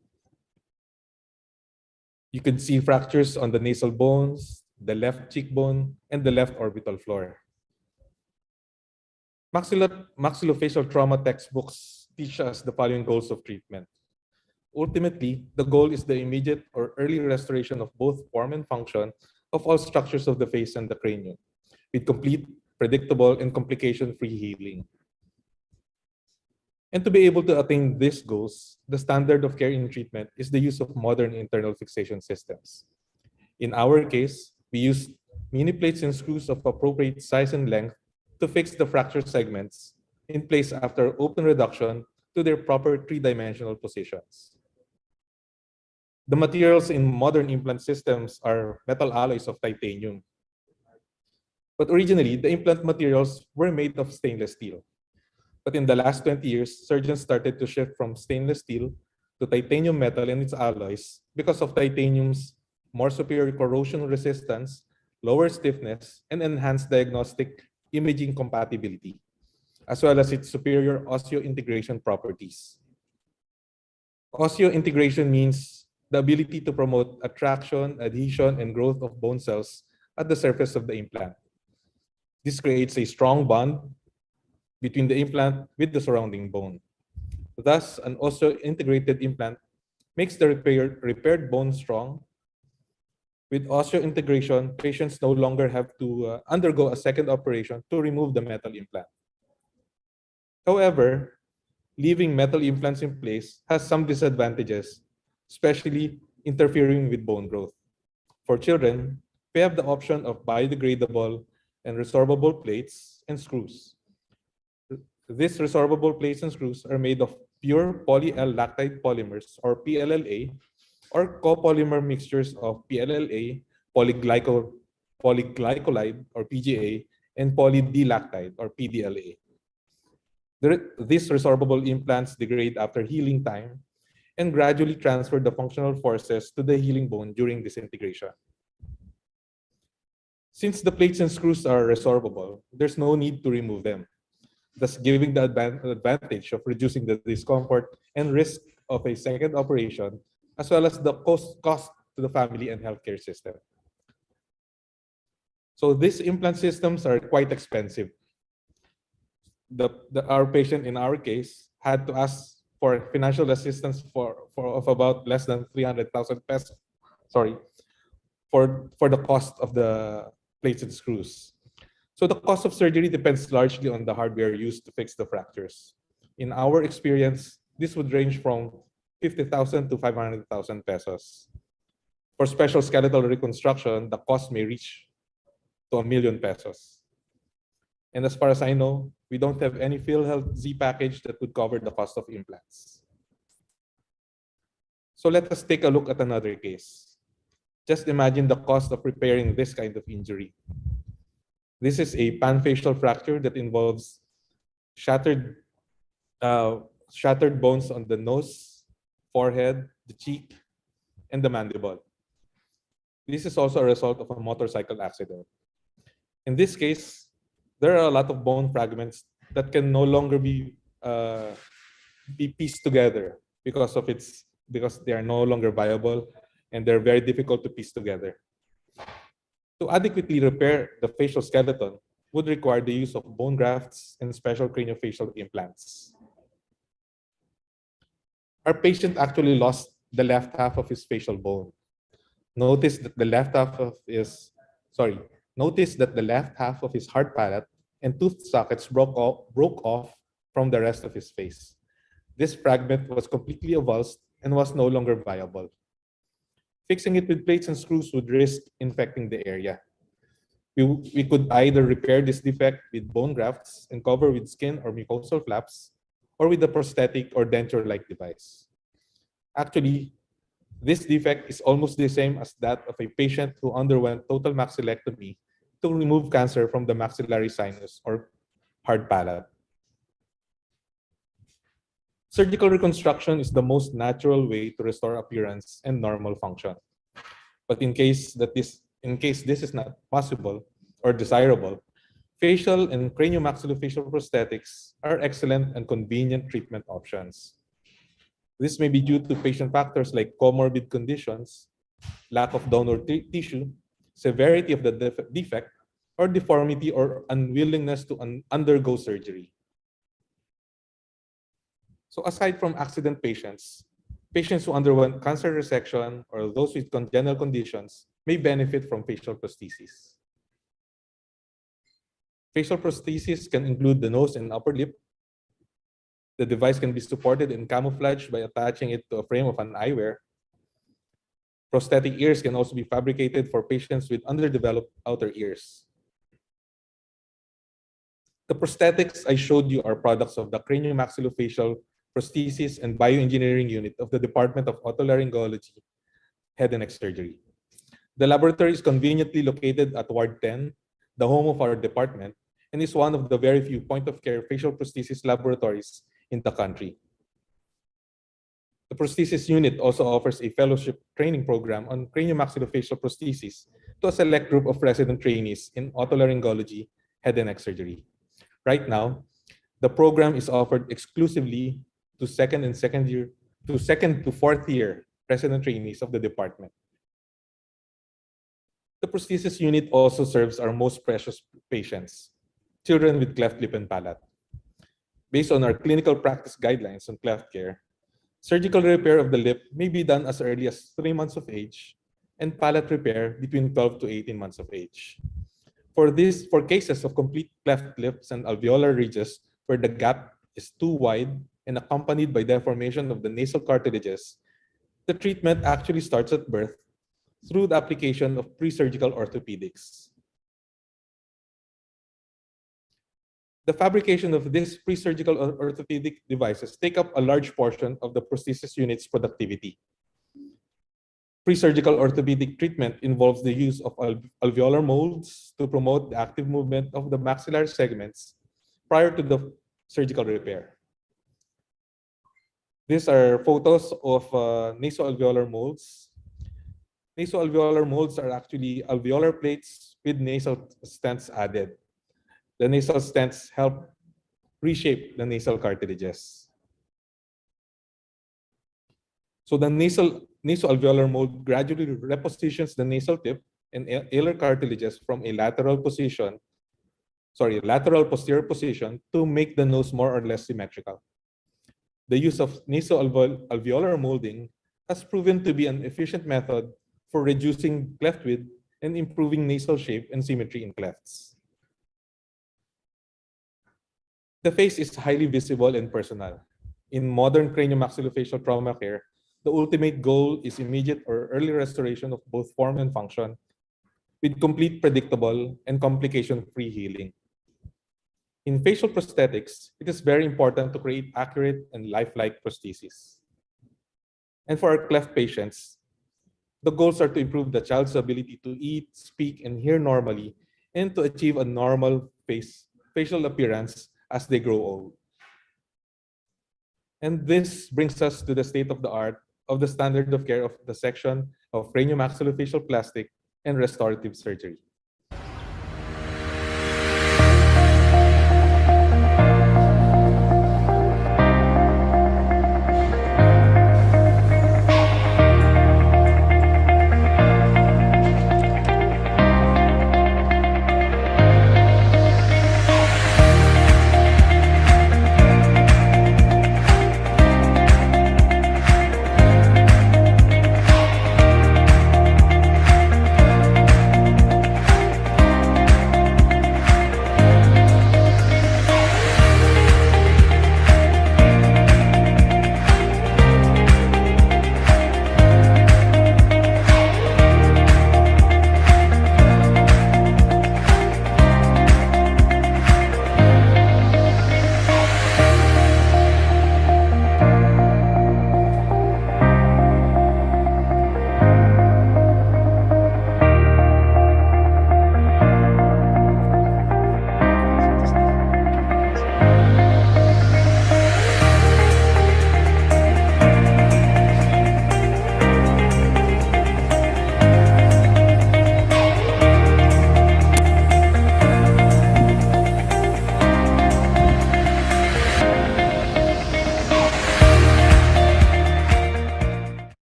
You can see fractures on the nasal bones, the left cheekbone, and the left orbital floor. Maxillofacial trauma textbooks teach us the following goals of treatment. Ultimately, the goal is the immediate or early restoration of both form and function of all structures of the face and the cranium, with complete, predictable, and complication-free healing. And to be able to attain these goals, the standard of care in treatment is the use of modern internal fixation systems. In our case, we use mini plates and screws of appropriate size and length to fix the fracture segments in place after open reduction to their proper three-dimensional positions. The materials in modern implant systems are metal alloys of titanium. But originally, the implant materials were made of stainless steel. But in the last 20 years, surgeons started to shift from stainless steel to titanium metal and its alloys because of titanium's more superior corrosion resistance, lower stiffness, and enhanced diagnostic imaging compatibility, as well as its superior osseointegration properties. Osseointegration means the ability to promote attraction, adhesion, and growth of bone cells at the surface of the implant. This creates a strong bond between the implant with the surrounding bone. Thus, an osseointegrated implant makes the repaired bone strong. With osseointegration, patients no longer have to undergo a second operation to remove the metal implant. However, leaving metal implants in place has some disadvantages, especially interfering with bone growth. For children, we have the option of biodegradable and resorbable plates and screws. These resorbable plates and screws are made of pure poly-L-lactide polymers, or PLLA, or copolymer mixtures of PLLA, polyglycolide, or PGA, and poly-D-lactide, or PDLA. These resorbable implants degrade after healing time and gradually transfer the functional forces to the healing bone during disintegration. Since the plates and screws are resorbable, there's no need to remove them, thus giving the advantage of reducing the discomfort and risk of a second operation, as well as the cost to the family and healthcare system. So these implant systems are quite expensive. Our patient, in our case, had to ask for financial assistance of about less than 300,000 pesos. Sorry, for the cost of the plates and screws. So the cost of surgery depends largely on the hardware used to fix the fractures. In our experience, this would range from 50,000 to 500,000 pesos. For special skeletal reconstruction, the cost may reach to 1 million pesos. And as far as I know, we don't have any PhilHealth Z package that would cover the cost of implants. So let us take a look at another case. Just imagine the cost of repairing this kind of injury. This is a panfacial fracture that involves shattered bones on the nose, forehead, the cheek, and the mandible. This is also a result of a motorcycle accident. In this case, there are a lot of bone fragments that can no longer be pieced together because they are no longer viable and they're very difficult to piece together. To adequately repair the facial skeleton would require the use of bone grafts and special craniofacial implants. Our patient actually lost the left half of his facial bone. Notice that the left half of his hard palate and tooth sockets broke off from the rest of his face. This fragment was completely avulsed and was no longer viable. Fixing it with plates and screws would risk infecting the area. We could either repair this defect with bone grafts and cover with skin or mucosal flaps, or with a prosthetic or denture-like device. Actually, this defect is almost the same as that of a patient who underwent total maxillectomy to remove cancer from the maxillary sinus or hard palate. Surgical reconstruction is the most natural way to restore appearance and normal function. But in case this is not possible or desirable, facial and craniomaxillofacial prosthetics are excellent and convenient treatment options. This may be due to patient factors like comorbid conditions, lack of donor tissue, severity of the defect, or deformity or unwillingness to undergo surgery. So aside from accident patients who underwent cancer resection or those with congenital conditions may benefit from facial prosthesis. Facial prosthesis can include the nose and upper lip. The device can be supported and camouflaged by attaching it to a frame of an eyewear. Prosthetic ears can also be fabricated for patients with underdeveloped outer ears. The prosthetics I showed you are products of the Craniomaxillofacial Prosthesis and Bioengineering Unit of the Department of Otolaryngology, Head and Neck Surgery. The laboratory is conveniently located at Ward 10, the home of our department, and is one of the very few point-of-care facial prosthesis laboratories in the country. The prosthesis unit also offers a fellowship training program on craniomaxillofacial prosthesis to a select group of resident trainees in otolaryngology, head and neck surgery. Right now, the program is offered exclusively to second to fourth year resident trainees of the department. The prosthesis unit also serves our most precious patients, children with cleft lip and palate. Based on our clinical practice guidelines on cleft care, surgical repair of the lip may be done as early as 3 months of age and palate repair between 12 to 18 months of age. For cases of complete cleft lips and alveolar ridges where the gap is too wide and accompanied by deformation of the nasal cartilages, the treatment actually starts at birth through the application of pre-surgical orthopedics. The fabrication of these pre-surgical orthopedic devices take up a large portion of the prosthesis unit's productivity. Pre-surgical orthopedic treatment involves the use of alveolar molds to promote the active movement of the maxillary segments prior to the surgical repair. These are photos of nasoalveolar molds. Nasoalveolar molds are actually alveolar plates with nasal stents added. The nasal stents help reshape the nasal cartilages. So the nasoalveolar mold gradually repositions the nasal tip and alar cartilages from a lateral posterior position to make the nose more or less symmetrical. The use of nasoalveolar molding has proven to be an efficient method for reducing cleft width and improving nasal shape and symmetry in clefts. The face is highly visible and personal. In modern craniomaxillofacial trauma care, the ultimate goal is immediate or early restoration of both form and function with complete, predictable, and complication-free healing. In facial prosthetics, it is very important to create accurate and lifelike prostheses. And for our cleft patients, the goals are to improve the child's ability to eat, speak, and hear normally, and to achieve a normal facial appearance as they grow old. And this brings us to the state of the art of the standard of care of the section of craniomaxillofacial plastic and restorative surgery.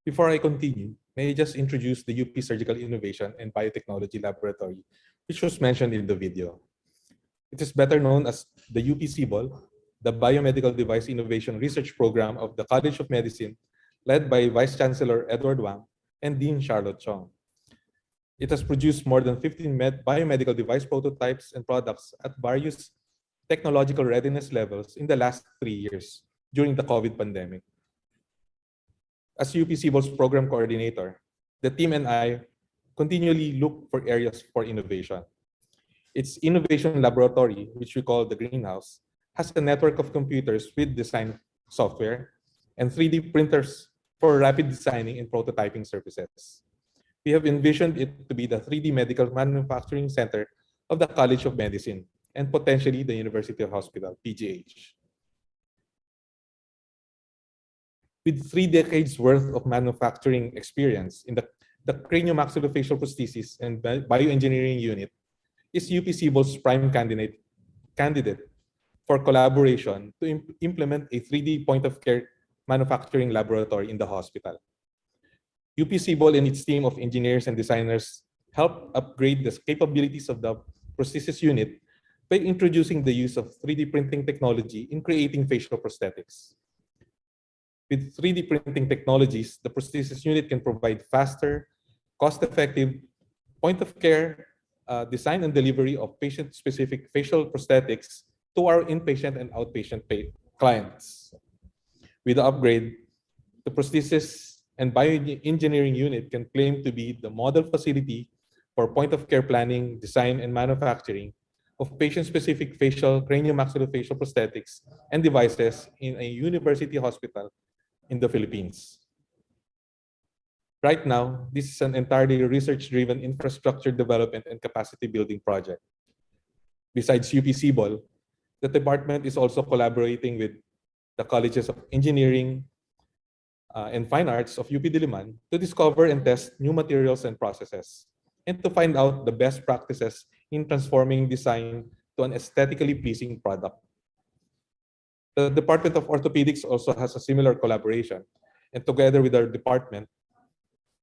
Before I continue, may I just introduce the UP Surgical Innovation and Biotechnology Laboratory, which was mentioned in the video. It is better known as the UP CBOL, the Biomedical Device Innovation Research Program of the College of Medicine, led by Vice Chancellor Edward Wang and Dean Charlotte Chong. It has produced more than 15 biomedical device prototypes and products at various technological readiness levels in the last 3 years during the COVID pandemic. As UP CBOL's program coordinator, the team and I continually look for areas for innovation. Its innovation laboratory, which we call the greenhouse, has a network of computers with design software and 3D printers for rapid designing and prototyping services. We have envisioned it to be the 3D medical manufacturing center of the College of Medicine and potentially the University Hospital, PGH. With 3 decades worth of manufacturing experience in the craniomaxillofacial prosthesis and bioengineering unit, is UP CBOL's prime candidate for collaboration to implement a 3D point-of-care manufacturing laboratory in the hospital. UP CBOL and its team of engineers and designers helped upgrade the capabilities of the prosthesis unit by introducing the use of 3D printing technology in creating facial prosthetics. With 3D printing technologies, the prosthesis unit can provide faster, cost-effective, point-of-care design and delivery of patient-specific facial prosthetics to our inpatient and outpatient clients. With the upgrade, the prosthesis and bioengineering unit can claim to be the model facility for point-of-care planning, design, and manufacturing of patient-specific facial craniomaxillofacial prosthetics and devices in a university hospital in the Philippines. Right now, this is an entirely research-driven infrastructure development and capacity building project. Besides UP CBOL, the department is also collaborating with the colleges of engineering and fine arts of UP Diliman to discover and test new materials and processes, and to find out the best practices in transforming design to an aesthetically pleasing product. The Department of Orthopedics also has a similar collaboration, and together with our department,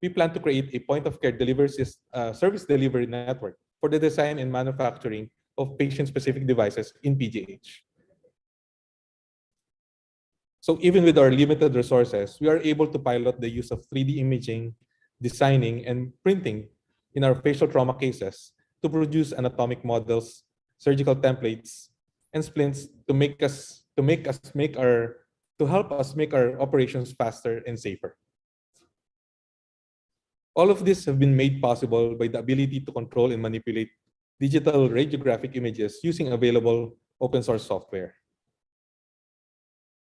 we plan to create a point-of-care service delivery network for the design and manufacturing of patient-specific devices in PGH. So even with our limited resources, we are able to pilot the use of 3D imaging, designing, and printing in our facial trauma cases to produce anatomic models, surgical templates, and splints to help us make our operations faster and safer. All of this have been made possible by the ability to control and manipulate digital radiographic images using available open source software.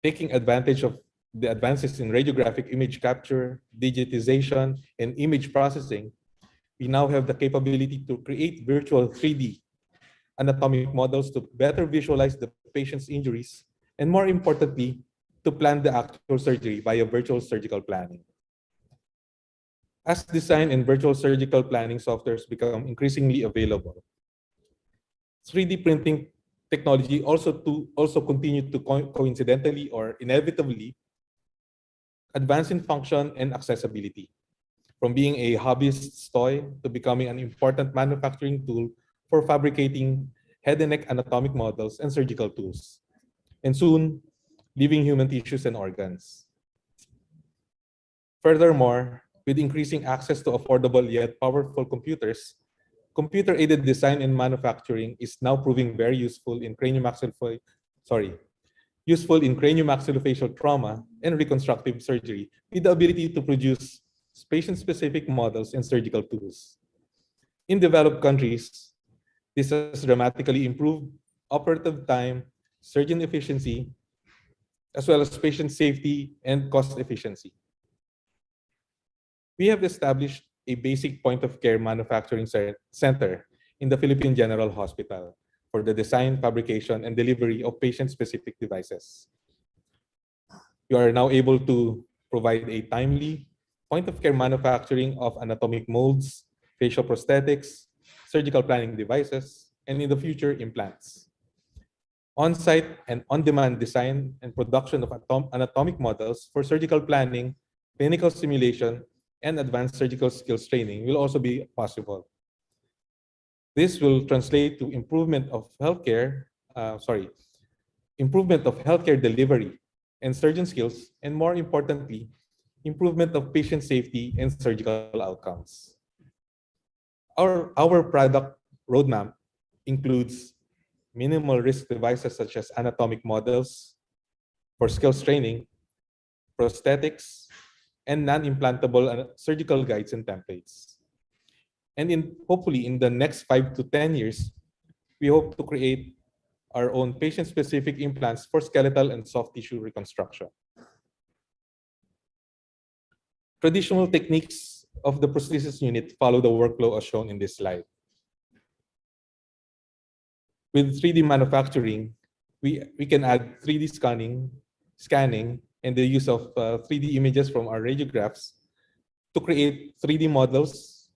Taking advantage of the advances in radiographic image capture, digitization, and image processing, we now have the capability to create virtual 3D anatomic models to better visualize the patient's injuries, and more importantly, to plan the actual surgery via virtual surgical planning. As design and virtual surgical planning softwares become increasingly available, 3D printing technology also continued to coincidentally or inevitably advance in function and accessibility, from being a hobbyist's toy to becoming an important manufacturing tool for fabricating head and neck anatomic models and surgical tools, and soon, living human tissues and organs. Furthermore, with increasing access to affordable yet powerful computers, computer-aided design and manufacturing is now proving very useful in craniomaxillofacial trauma and reconstructive surgery, with the ability to produce patient-specific models and surgical tools. In developed countries, this has dramatically improved operative time, surgeon efficiency, as well as patient safety and cost efficiency. We have established a basic point-of-care manufacturing center in the Philippine General Hospital for the design, fabrication, and delivery of patient-specific devices. You are now able to provide a timely point-of-care manufacturing of anatomic molds, facial prosthetics, surgical planning devices, and in the future, implants. On-site and on-demand design and production of anatomic models for surgical planning, clinical simulation, and advanced surgical skills training will also be possible. This will translate to improvement of healthcare delivery and surgeon skills, and more importantly, improvement of patient safety and surgical outcomes. Our product roadmap includes minimal risk devices such as anatomic models for skills training, prosthetics, and non-implantable surgical guides and templates. And hopefully in the next 5 to 10 years, we hope to create our own patient-specific implants for skeletal and soft tissue reconstruction. Traditional techniques of the prosthesis unit follow the workflow as shown in this slide. With 3D manufacturing, we can add 3D scanning, and the use of 3D images from our radiographs to create 3D models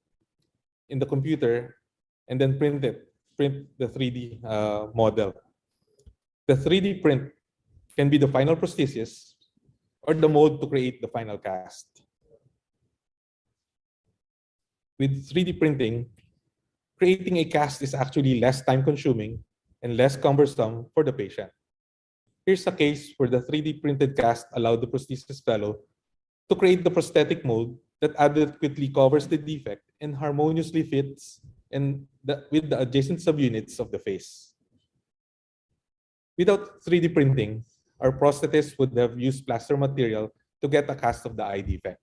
in the computer and then print the 3D model. The 3D print can be the final prosthesis or the mold to create the final cast. With 3D printing, creating a cast is actually less time-consuming and less cumbersome for the patient. Here's a case where the 3D printed cast allowed the prosthesis fellow to create the prosthetic mold that adequately covers the defect and harmoniously fits with the adjacent subunits of the face. Without 3D printing, our prosthetist would have used plaster material to get a cast of the eye defect.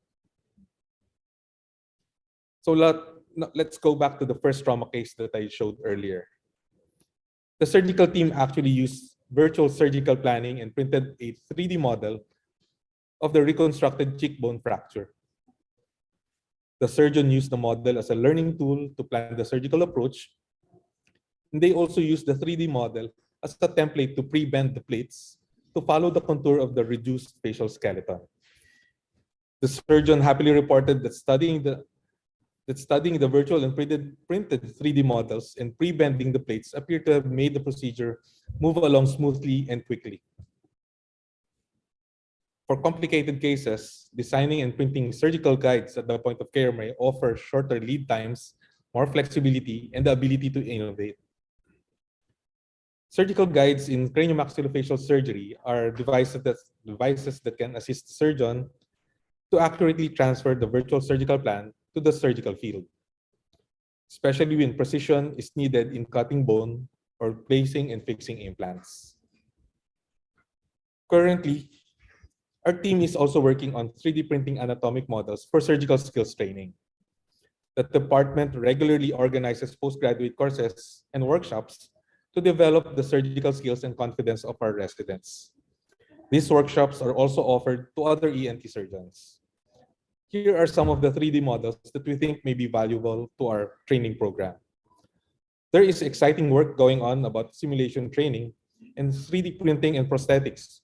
So let's go back to the first trauma case that I showed earlier. The surgical team actually used virtual surgical planning and printed a 3D model of the reconstructed cheekbone fracture. The surgeon used the model as a learning tool to plan the surgical approach, and they also used the 3D model as a template to pre-bend the plates to follow the contour of the reduced facial skeleton. The surgeon happily reported that studying the virtual and printed 3D models and pre-bending the plates appeared to have made the procedure move along smoothly and quickly. For complicated cases, designing and printing surgical guides at the point of care may offer shorter lead times, more flexibility, and the ability to innovate. Surgical guides in craniomaxillofacial surgery are devices that can assist the surgeon to accurately transfer the virtual surgical plan to the surgical field, especially when precision is needed in cutting bone or placing and fixing implants. Currently, our team is also working on 3D printing anatomic models for surgical skills training. The department regularly organizes postgraduate courses and workshops to develop the surgical skills and confidence of our residents. These workshops are also offered to other ENT surgeons. Here are some of the 3D models that we think may be valuable to our training program. There is exciting work going on about simulation training, and 3D printing and prosthetics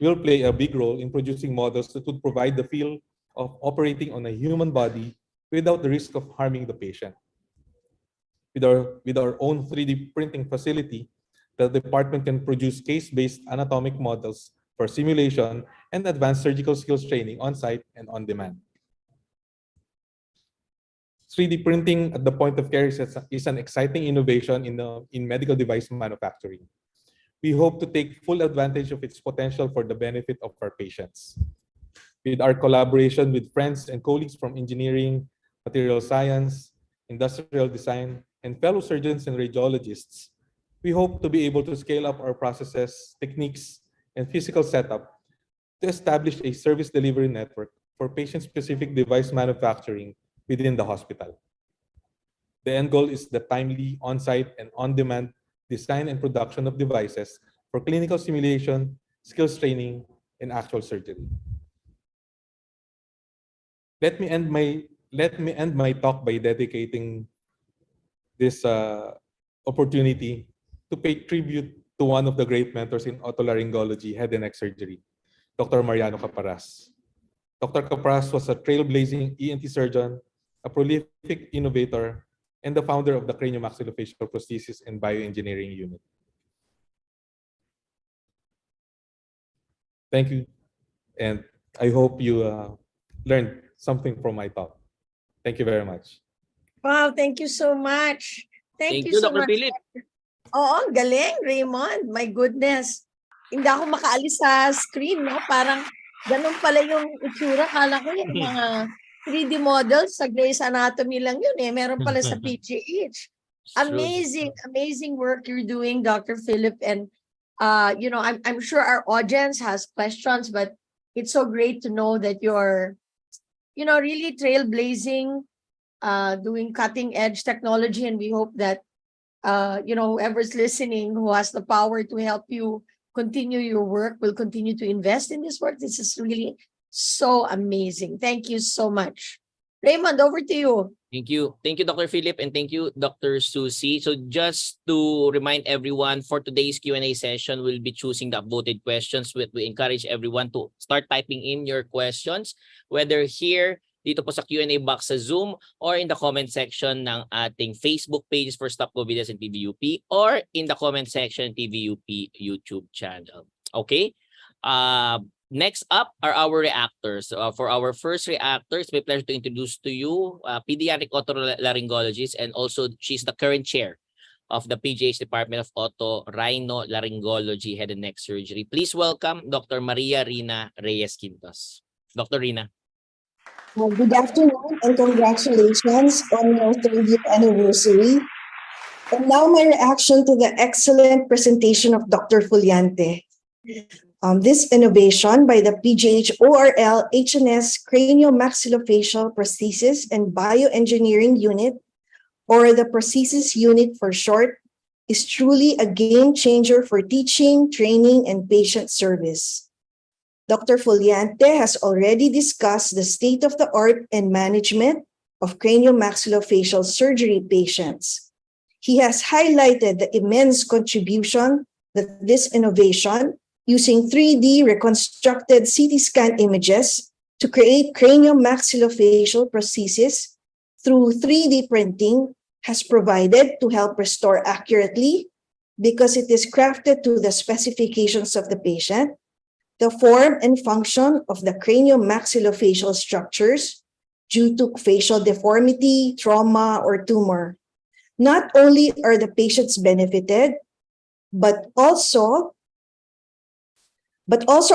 will play a big role in producing models that would provide the feel of operating on a human body without the risk of harming the patient. With our own 3D printing facility, the department can produce case-based anatomic models for simulation and advanced surgical skills training on-site and on-demand. 3D printing at the point of care is an exciting innovation in medical device manufacturing. We hope to take full advantage of its potential for the benefit of our patients. With our collaboration with friends and colleagues from engineering, material science, industrial design, and fellow surgeons and radiologists, we hope to be able to scale up our processes, techniques, and physical setup to establish a service delivery network for patient-specific device manufacturing within the hospital. The end goal is the timely, on-site, and on-demand design and production of devices for clinical simulation, skills training, and actual surgery. Let me end my talk by dedicating this opportunity to pay tribute to one of the great mentors in otolaryngology, head and neck surgery, Dr. Mariano Caparas. Dr. Caparas was a trailblazing ENT surgeon, a prolific innovator, and the founder of the Craniomaxillofacial Prosthesis and Bioengineering Unit. Thank you, and I hope you learned something from my talk. Thank you very much. Wow, thank you so much. Thank you so Dr. much. Philip. Oo, galing, Raymond. My goodness. Hindi ako makaalis sa screen, no? Parang ganun pala yung itsura. Kala ko yung mga 3D models sa Grey's Anatomy lang yun eh. Meron pala sa PGH. Amazing, amazing work you're doing, Dr. Philip. And, you know, I'm sure our audience has questions, but it's so great to know that you're, you know, really trailblazing, doing cutting edge technology. And we hope that, you know, whoever's listening who has the power to help you continue your work will continue to invest in this work. This is really so amazing. Thank you so much. Raymond, over to you. Thank you. Thank you, Dr. Philip, and thank you, Dr. Susie. So just to remind everyone, for today's Q&A session, we'll be choosing the upvoted questions. We encourage everyone to start typing in your questions, whether here, dito po sa Q&A box sa Zoom, or in the comment section ng ating Facebook pages for Stop COVID and TVUP, or in the comment section TVUP YouTube channel. Okay? Next up are our reactors. For our first reactor, it's my pleasure to introduce to you pediatric otolaryngologist, and also she's the current chair of the PGH Department of Otorhinolaryngology, Head and Neck Surgery. Please welcome Dr. Maria Rina Reyes-Quintos. Dr. Rina. Good afternoon and congratulations on your 30th anniversary. And now my reaction to the excellent presentation of Dr. Fuliante. This innovation by the PGH ORL HNS Craniomaxillofacial Prosthesis and Bioengineering Unit, or the Prosthesis Unit for short, is truly a game changer for teaching, training, and patient service. Dr. Fuliante has already discussed the state-of-the-art and management of craniomaxillofacial surgery patients. He has highlighted the immense contribution that this innovation, using 3D reconstructed CT scan images to create craniomaxillofacial prosthesis through 3D printing, has provided to help restore accurately, because it is crafted to the specifications of the patient, the form and function of the craniomaxillofacial structures due to facial deformity, trauma, or tumor. Not only are the patients benefited, but also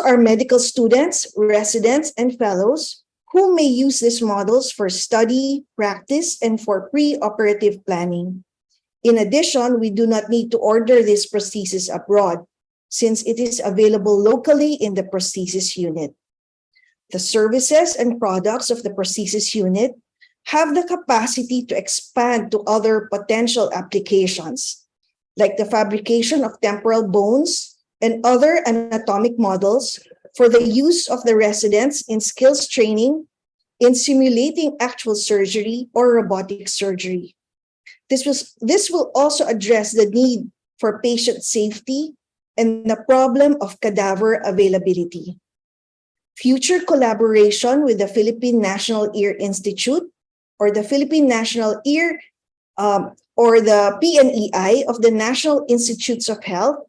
our medical students, residents, and fellows who may use these models for study, practice, and for pre-operative planning. In addition, we do not need to order these prostheses abroad, since it is available locally in the prosthesis unit. The services and products of the prosthesis unit have the capacity to expand to other potential applications, like the fabrication of temporal bones and other anatomic models for the use of the residents in skills training, in simulating actual surgery or robotic surgery. This will also address the need for patient safety and the problem of cadaver availability. Future collaboration with the Philippine National Ear Institute or the Philippine National Ear or the PNEI of the National Institutes of Health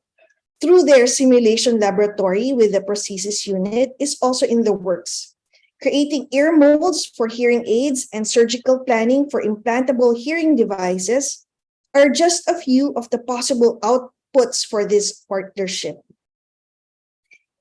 through their simulation laboratory with the prosthesis unit is also in the works. Creating ear molds for hearing aids and surgical planning for implantable hearing devices are just a few of the possible outputs for this partnership.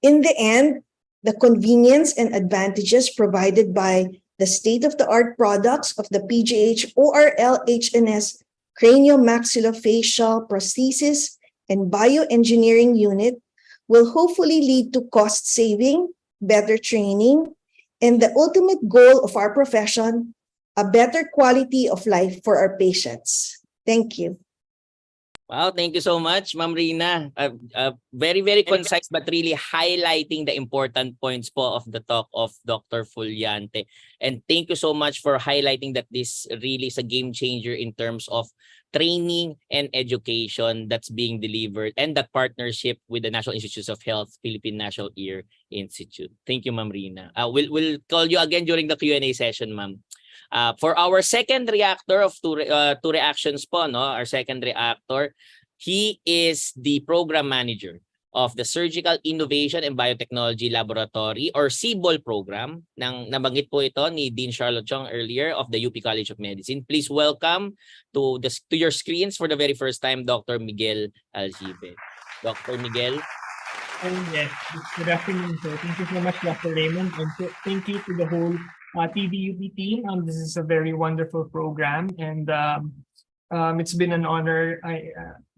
In the end, the convenience and advantages provided by the state-of-the-art products of the PGH ORL HNS Craniomaxillofacial prosthesis and bioengineering unit will hopefully lead to cost saving, better training, and the ultimate goal of our profession, a better quality of life for our patients. Thank you. Wow, thank you so much, Ma'am Rina. Very, very concise but really highlighting the important points po of the talk of Dr. Fuliante. And thank you so much for highlighting that this really is a game changer in terms of training and education that's being delivered and that partnership with the National Institutes of Health, Philippine National Ear Institute. Thank you, Ma'am Rina. We'll call you again during the Q&A session, Ma'am. For our second reactor of two reactions po, no? Our second reactor, he is the program manager of the Surgical Innovation and Biotechnology Laboratory or CIBOL program. Nabanggit po ito ni Dean Charlotte Chong earlier of the UP College of Medicine. Please welcome to your screens for the very first time, Dr. Miguel Aljibe. Dr. Miguel. Yes, good afternoon, sir. Thank you so much, Dr. Raymond, and thank you to the whole TDUP team. This is a very wonderful program, and it's been an honor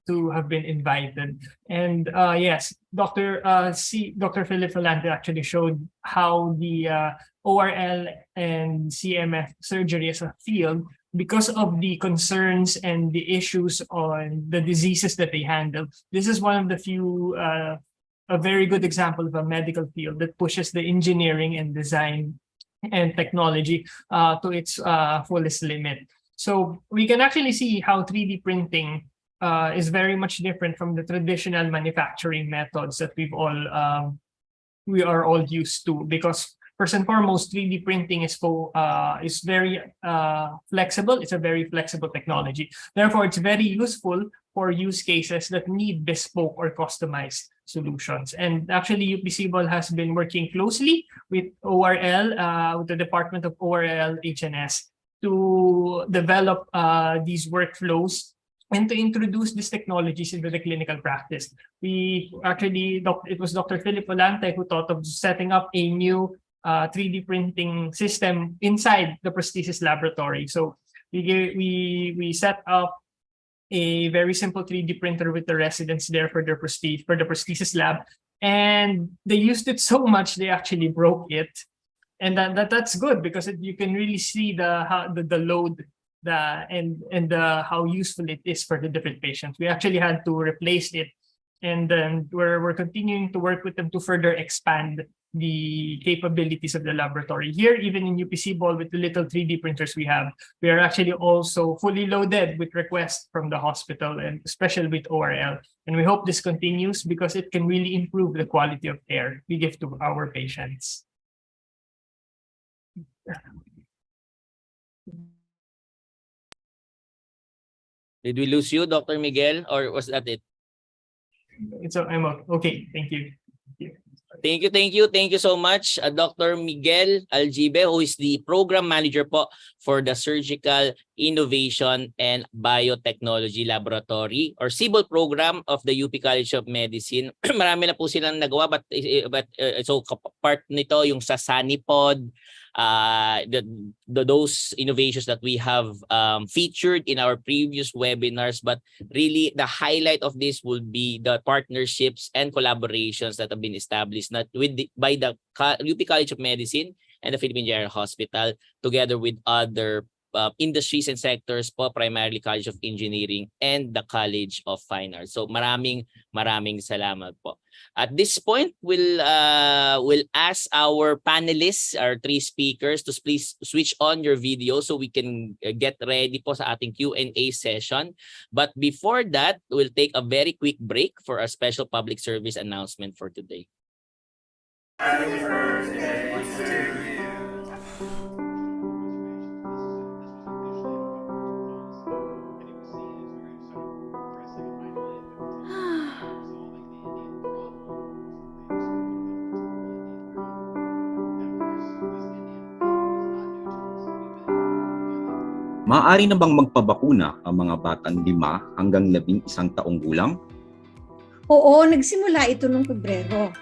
to have been invited. And yes, Dr. Philip Volante actually showed how the ORL and CMF surgery as a field, because of the concerns and the issues on the diseases that they handle. This is one of the few a very good example of a medical field that pushes the engineering and design and technology to its fullest limit. So we can actually see how 3D printing is very much different from the traditional manufacturing methods that we are all used to, because first and foremost, 3D printing is very flexible. It's a very flexible technology. Therefore, it's very useful for use cases that need bespoke or customized solutions. And actually, UP CIBOL has been working closely with ORL, with the Department of ORL HNS, to develop these workflows and to introduce these technologies into the clinical practice. It was Dr. Philip Volante who thought of setting up a new 3D printing system inside the prosthesis laboratory. So we set up a very simple 3D printer with the residents there for the prosthesis lab, and they used it so much they actually broke it, and that's good because you can really see the load and how useful it is for the different patients. We actually had to replace it, and then we're continuing to work with them to further expand the capabilities of the laboratory. Here, even in UP CIBOL, with the little 3D printers we have, we are actually also fully loaded with requests from the hospital, and especially with ORL. And we hope this continues because it can really improve the quality of care we give to our patients. Did we lose you, Dr. Miguel, or was that it? I'm okay. Thank you. Thank you so much, Dr. Miguel Aljibe, who is the program manager po for the Surgical Innovation and Biotechnology Laboratory or CIBOL program of the UP College of Medicine. Marami na po silang nagawa, but so part nito yung sa Sanipod, those innovations that we have featured in our previous webinars, but really the highlight of this will be the partnerships and collaborations that have been established by the UP College of Medicine and the Philippine General Hospital together with other industries and sectors po, primarily College of Engineering and the College of Fine Arts. So maraming salamat po. At this point, we'll ask our panelists, our three speakers, to please switch on your video so we can get ready po sa ating Q&A session. But before that, we'll take a very quick break for our special public service announcement for today. Maaari na bang magpabakuna ang mga batang 5 hanggang 11 taong gulang? Oo, nagsimula ito noong Pebrero.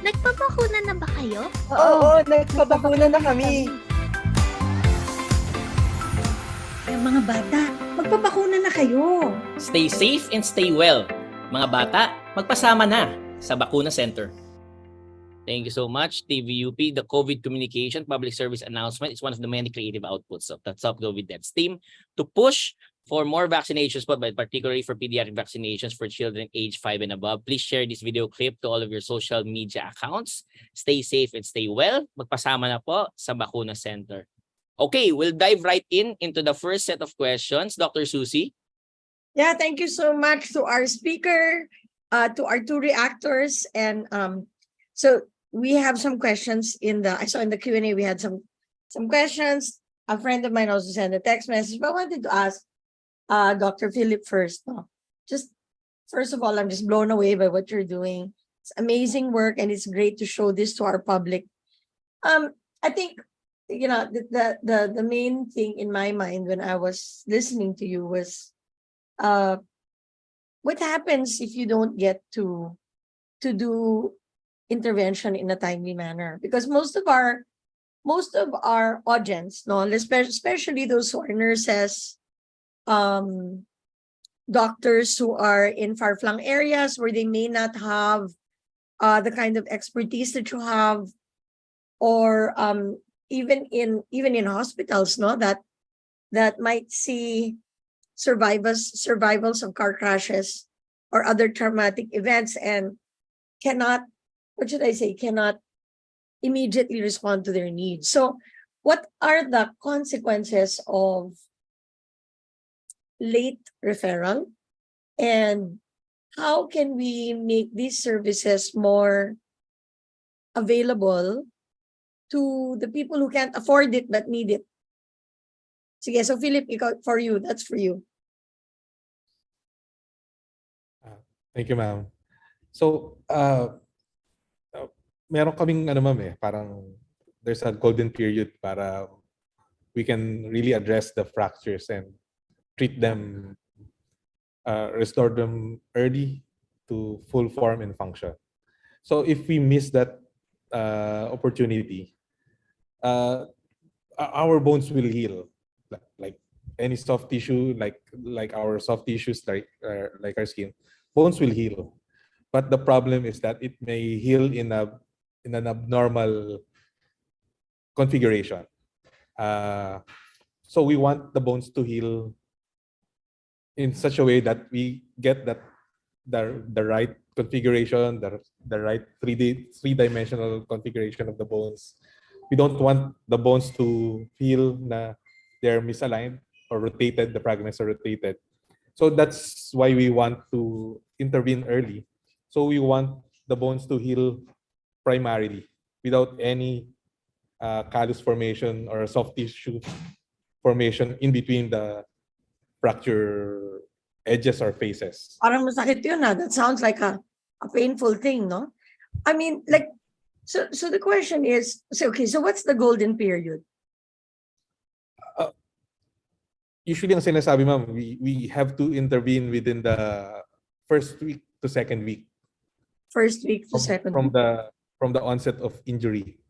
Nagpapakuna na ba kayo? Oo, nagpabakuna na kami. Yung mga bata, magpapakuna na kayo. Stay safe and stay well. Mga bata, magpasama na sa Bakuna Center. Thank you so much, TVUP. The COVID communication public service announcement is one of the many creative outputs of the Stop COVID Deaths team to push for more vaccinations, but particularly for pediatric vaccinations for children age 5 and above. Please share this video clip to all of your social media accounts. Stay safe and stay well. Magpasama na po sa Bakuna Center. Okay, we'll dive right into the first set of questions. Dr. Susie. Yeah, thank you so much to our speaker, to our two reactors, and so we have some questions I saw in the Q&A we had some questions. A friend of mine also sent a text message, but I wanted to ask Dr. Philip first. No? Just first of all, I'm just blown away by what you're doing. It's amazing work, and it's great to show this to our public. I think the main thing in my mind when I was listening to you was what happens if you don't get to do intervention in a timely manner, because most of our audience, no, especially those who are nurses, doctors who are in far-flung areas where they may not have the kind of expertise that you have, or even in hospitals, no, that might see survivals of car crashes or other traumatic events and cannot immediately respond to their needs. So what are the consequences of late referral, and how can we make these services more available to the people who can't afford it but need it? Sige, so Philip, that's for you. Thank you, ma'am. So, meron kaming parang there's a golden period para we can really address the fractures and treat them, restore them early to full form and function. So if we miss that opportunity, our bones will heal like any soft tissue, like our soft tissues, like our skin. Bones will heal, but the problem is that it may heal in an abnormal configuration. So we want the bones to heal in such a way that we get the right configuration, the right three-dimensional configuration of the bones. We don't want the bones to feel na they're misaligned or rotated, the fragments are rotated. So that's why we want to intervene early. So we want the bones to heal primarily without any callus formation or soft tissue formation in between the fracture edges or faces. Parang masakit yun, ah. That sounds like a painful thing, no? I mean, so the question is, so what's the golden period? Usually ang sinasabi, ma'am, we have to intervene within the first week to second week. First week to second from week. From the onset of injury.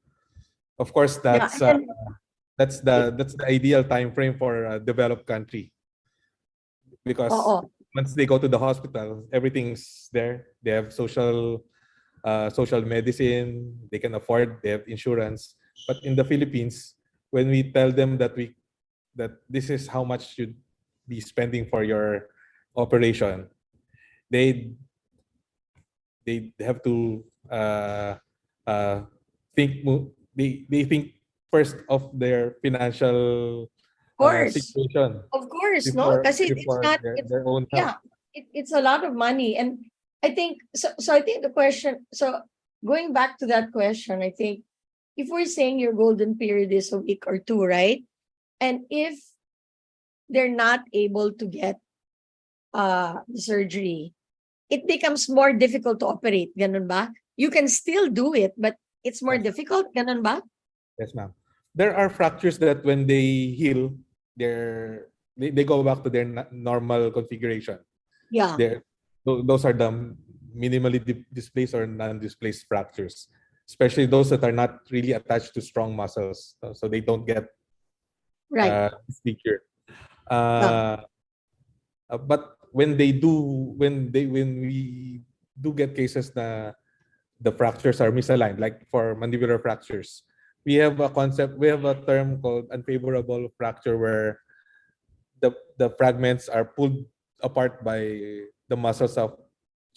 Of course, that's the ideal time frame for a developed country, because once they go to the hospital, everything's there. They have social medicine. They can afford. They have insurance. But in the Philippines, when we tell them that this is how much should be spending for your operation, they have to think. They think first of their financial Course. situation Of course, no? Kasi it's before not, their own health. yeah, it's a lot of money. And I think, so I think the question, so going back to that question, I think if we're saying your golden period is a week or two, right? And if they're not able to get the surgery, it becomes more difficult to operate. Ganun ba? You can still do it, but it's more difficult. Ganun ba? Yes, ma'am. There are fractures that when they heal, they go back to their normal configuration. Yeah. Those are the minimally displaced or non-displaced fractures, especially those that are not really attached to strong muscles, so they don't get disfigured. But when we do get cases na the fractures are misaligned, like for mandibular fractures, we have a term called unfavorable fracture, where the fragments are pulled apart by the muscles of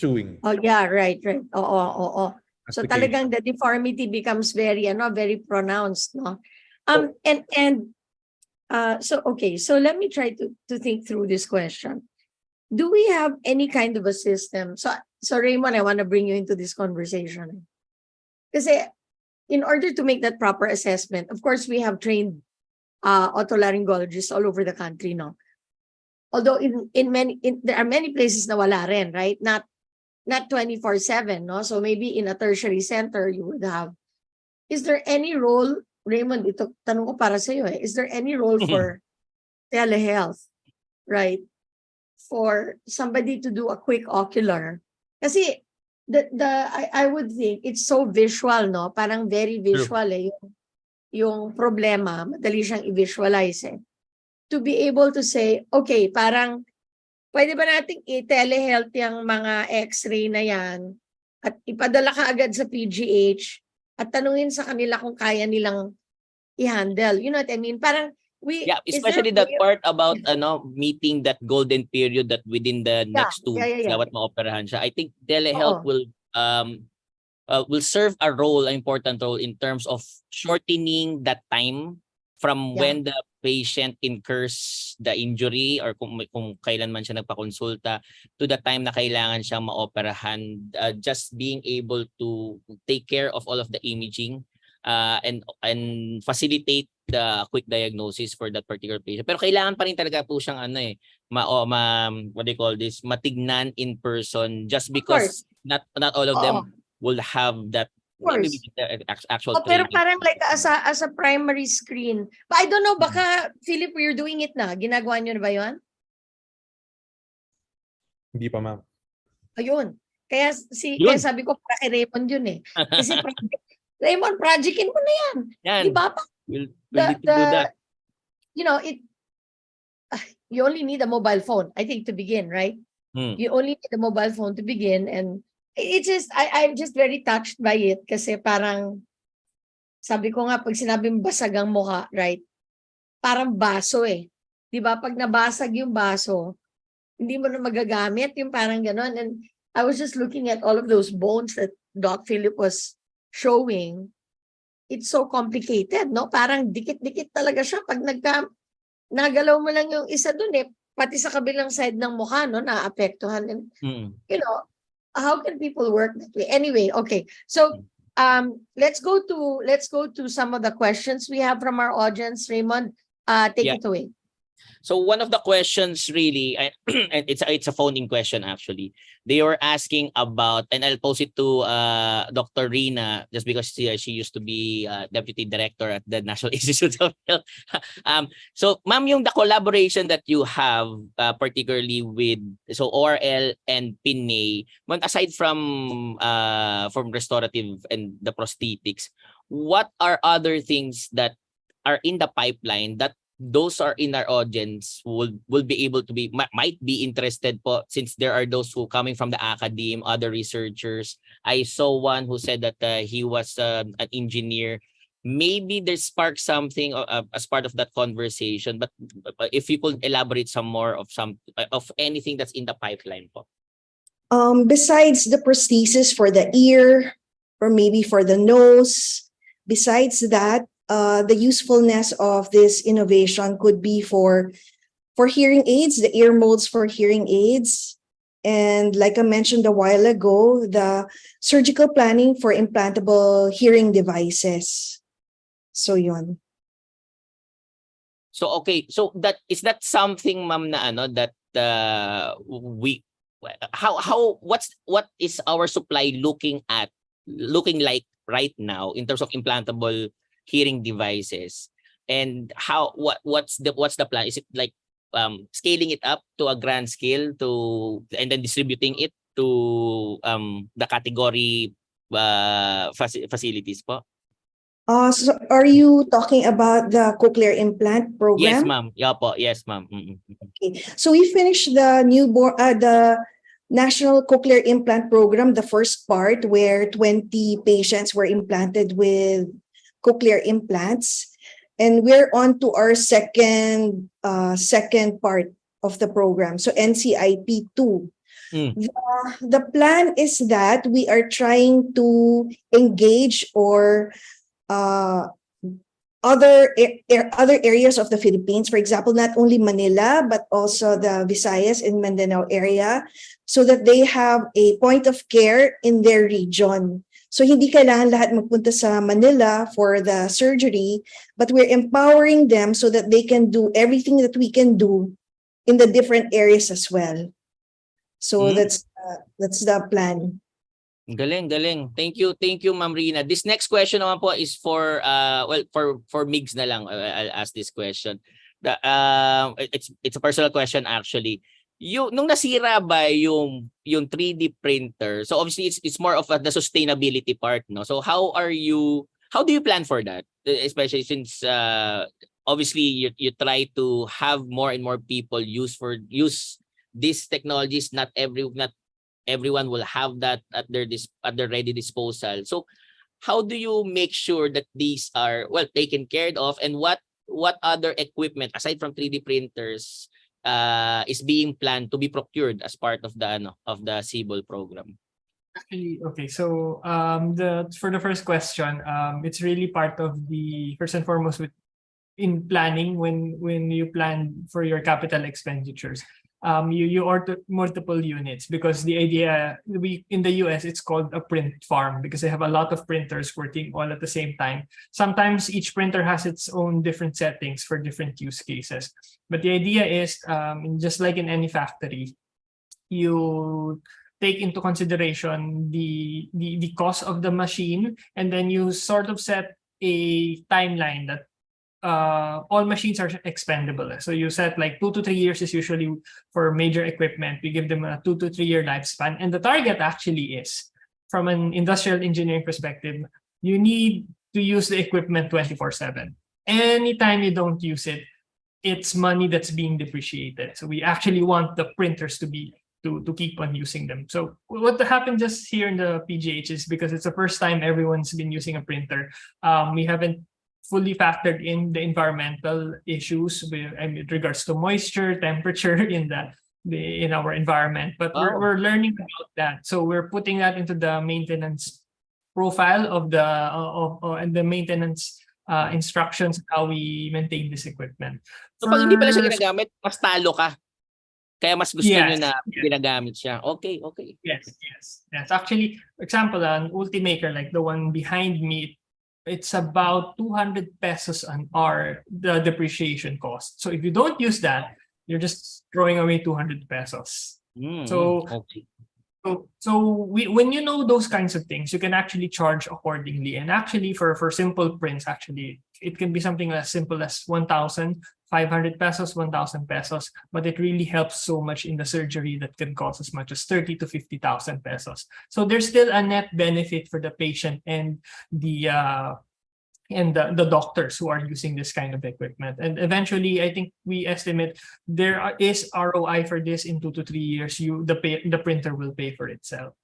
chewing. Oh yeah, right. Oo. So talagang the deformity becomes very pronounced, no? So okay, so let me try to think through this question. Do we have any kind of a system? So Raymond, I want to bring you into this conversation. Because in order to make that proper assessment, of course, we have trained otolaryngologists all over the country, no? Although there are many places na wala rin, right? Not 24/7, no? So maybe in a tertiary center, you would have. Is there any role, Raymond, ito tanong ko para sa iyo, is there any role for telehealth, right? For somebody to do a quick ocular? Kasi I would think it's so visual, no? Parang very visual yung problema, madali siyang i-visualize eh. To be able to say, okay, parang pwede ba nating i-telehealth yung mga x-ray na yan at ipadala ka agad sa PGH at tanungin sa kanila kung kaya nilang i-handle. You know what I mean? Parang especially that part about meeting that golden period that within the next 2 weeks dapat maoperahan siya. I think telehealth will serve an important role in terms of shortening that time from when the patient incurs the injury or kung kailan man siya nagpakonsulta to the time na kailangan siyang maoperahan, just being able to take care of all of the imaging and facilitate the quick diagnosis for that particular patient. Pero kailangan pa rin talaga po siyang what do you call this, matignan in person, just because not all of them will have that actual pero training. parang like as a primary screen. But I don't know, baka Philip, you're doing it na. Ginagawa niyo na ba 'yon? Hindi pa, ma'am. Ayun. Kaya sabi ko para kay Raymond yun eh. Kasi Raymond, projectin mo na yan. Di ba? We'll need to do that. You know, you only need a mobile phone, I think, to begin, right? You only need a mobile phone to begin, and it's just, I'm just very touched by it kasi parang, sabi ko nga, pag sinabing basag ang mukha, right? Parang baso eh. Di ba? Pag nabasag yung baso, hindi mo na magagamit, yung parang ganon. And I was just looking at all of those bones that Doc Philip was showing. It's so complicated, no? Parang dikit-dikit talaga siya. Pag nagalaw mo lang yung isa dun eh, pati sa kabilang side ng mukha, no? Naapektuhan. And, you know, how can people work that way? Anyway, okay. So, let's go to some of the questions we have from our audience. Raymond, take it away. So one of the questions really, and it's a phone-in question actually. They were asking about, and I'll pose it to Dr. Rina, just because she used to be deputy director at the National Institute of Health. So, ma'am, the collaboration that you have, particularly with ORL and PINME, aside from restorative and the prosthetics, what are other things that are in the pipeline that those are in our audience will be able to might be interested po, since there are those who coming from the academe, other researchers. I saw one who said that he was an engineer maybe there sparked something as part of that conversation, but if you could elaborate some more of anything that's in the pipeline po. Besides the prosthesis for the ear or maybe for the nose, besides that, the usefulness of this innovation could be for hearing aids, the ear molds for hearing aids. And like I mentioned a while ago, the surgical planning for implantable hearing devices. So yun. So okay, so is that something, ma'am, na that what is our supply looking like right now in terms of implantable hearing devices, and what's the plan? Is it like scaling it up to a grand scale and then distributing it to the category facilities po? So are you talking about the cochlear implant program? Yes, ma'am. Yeah po. Yes, ma'am. Okay. So we finished the the National Cochlear Implant Program, the first part where 20 patients were implanted with cochlear implants. And we're on to our second part of the program. So NCIP 2. The plan is that we are trying to engage or other areas of the Philippines, for example, not only Manila, but also the Visayas and Mindanao area, so that they have a point of care in their region. So hindi kailangan lahat magpunta sa Manila for the surgery, but we're empowering them so that they can do everything that we can do in the different areas as well. So that's the plan. Galing. Thank you, Ma'am Rina. This next question naman po is for Migs na lang. I'll ask this question. It's a personal question actually. Nung nasira ba yung 3D printer, so obviously it's more of the sustainability part, no? So how do you plan for that, especially since obviously you try to have more and more people use these technologies. Not everyone will have that at their ready disposal. So how do you make sure that these are taken care of, and what other equipment aside from 3D printers is being planned to be procured as part of the CBOL program? Actually, okay. So for the first question, it's really part of the first and foremost in planning when you plan for your capital expenditures. You order multiple units because the idea in the US it's called a print farm because they have a lot of printers working all at the same time. Sometimes each printer has its own different settings for different use cases. But the idea is just like in any factory, you take into consideration the cost of the machine, and then you sort of set a timeline that all machines are expendable. So you set like 2 to 3 years is usually for major equipment. We give them a 2 to 3 year lifespan. And the target actually is, from an industrial engineering perspective, you need to use the equipment 24/7. Anytime you don't use it, it's money that's being depreciated. So we actually want the printers to keep on using them. So what happened just here in the PGH is because it's the first time everyone's been using a printer, we haven't fully factored in the environmental issues with regards to moisture, temperature in our environment. But we're learning about that. So we're putting that into the maintenance profile of and the maintenance instructions how we maintain this equipment. So pag hindi pala siya ginagamit, mas talo ka. Kaya mas gusto niyo na ginagamit siya. Okay. Yes. Actually, for example, an Ultimaker like the one behind me, it's about 200 pesos an hour, the depreciation cost. So if you don't use that, you're just throwing away 200 pesos. When you know those kinds of things, you can actually charge accordingly. And actually for simple prints, actually, it can be something as simple as 1,500 pesos, 1,000 pesos, but it really helps so much in the surgery that can cost as much as 30 to 50,000 pesos. So there's still a net benefit for the patient and the doctors who are using this kind of equipment. And eventually, I think we estimate there is ROI for this in 2 to 3 years. The printer will pay for itself.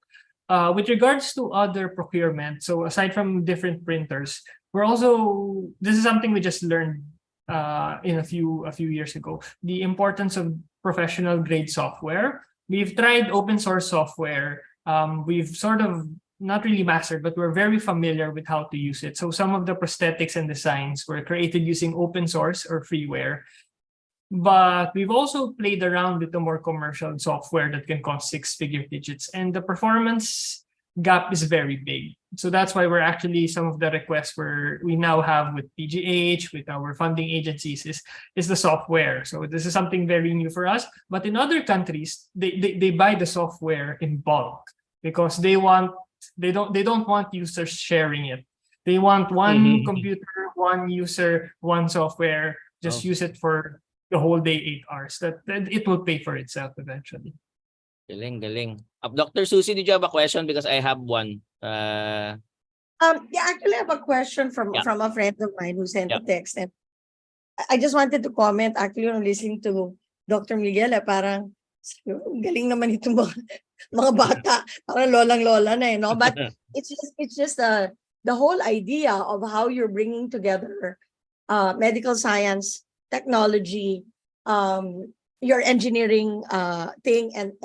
With regards to other procurement, so aside from different printers, we're also, this is something we just learned in a few years ago, the importance of professional grade software. We've tried open source software. We've sort of not really mastered, but we're very familiar with how to use it. So some of the prosthetics and designs were created using open source or freeware. But we've also played around with the more commercial software that can cost six-figure digits, and the performance gap is very big. So that's why we're actually, some of the requests we now have with PGH, with our funding agencies, is the software. So this is something very new for us. But in other countries, they buy the software in bulk because they don't want users sharing it. They want one computer, one user, one software. Just use it for the whole day, 8 hours. That it will pay for itself eventually. Galing. Dr. Susie, did you have a question? Because I have one. Yeah, actually, I have a question from a friend of mine who sent a text, and I just wanted to comment. Actually, on listening to Dr. Miguel, parang galing naman itong mga bata, parang lolang-lola na, no? But it's just the whole idea of how you're bringing together medical science, technology, your engineering thing, and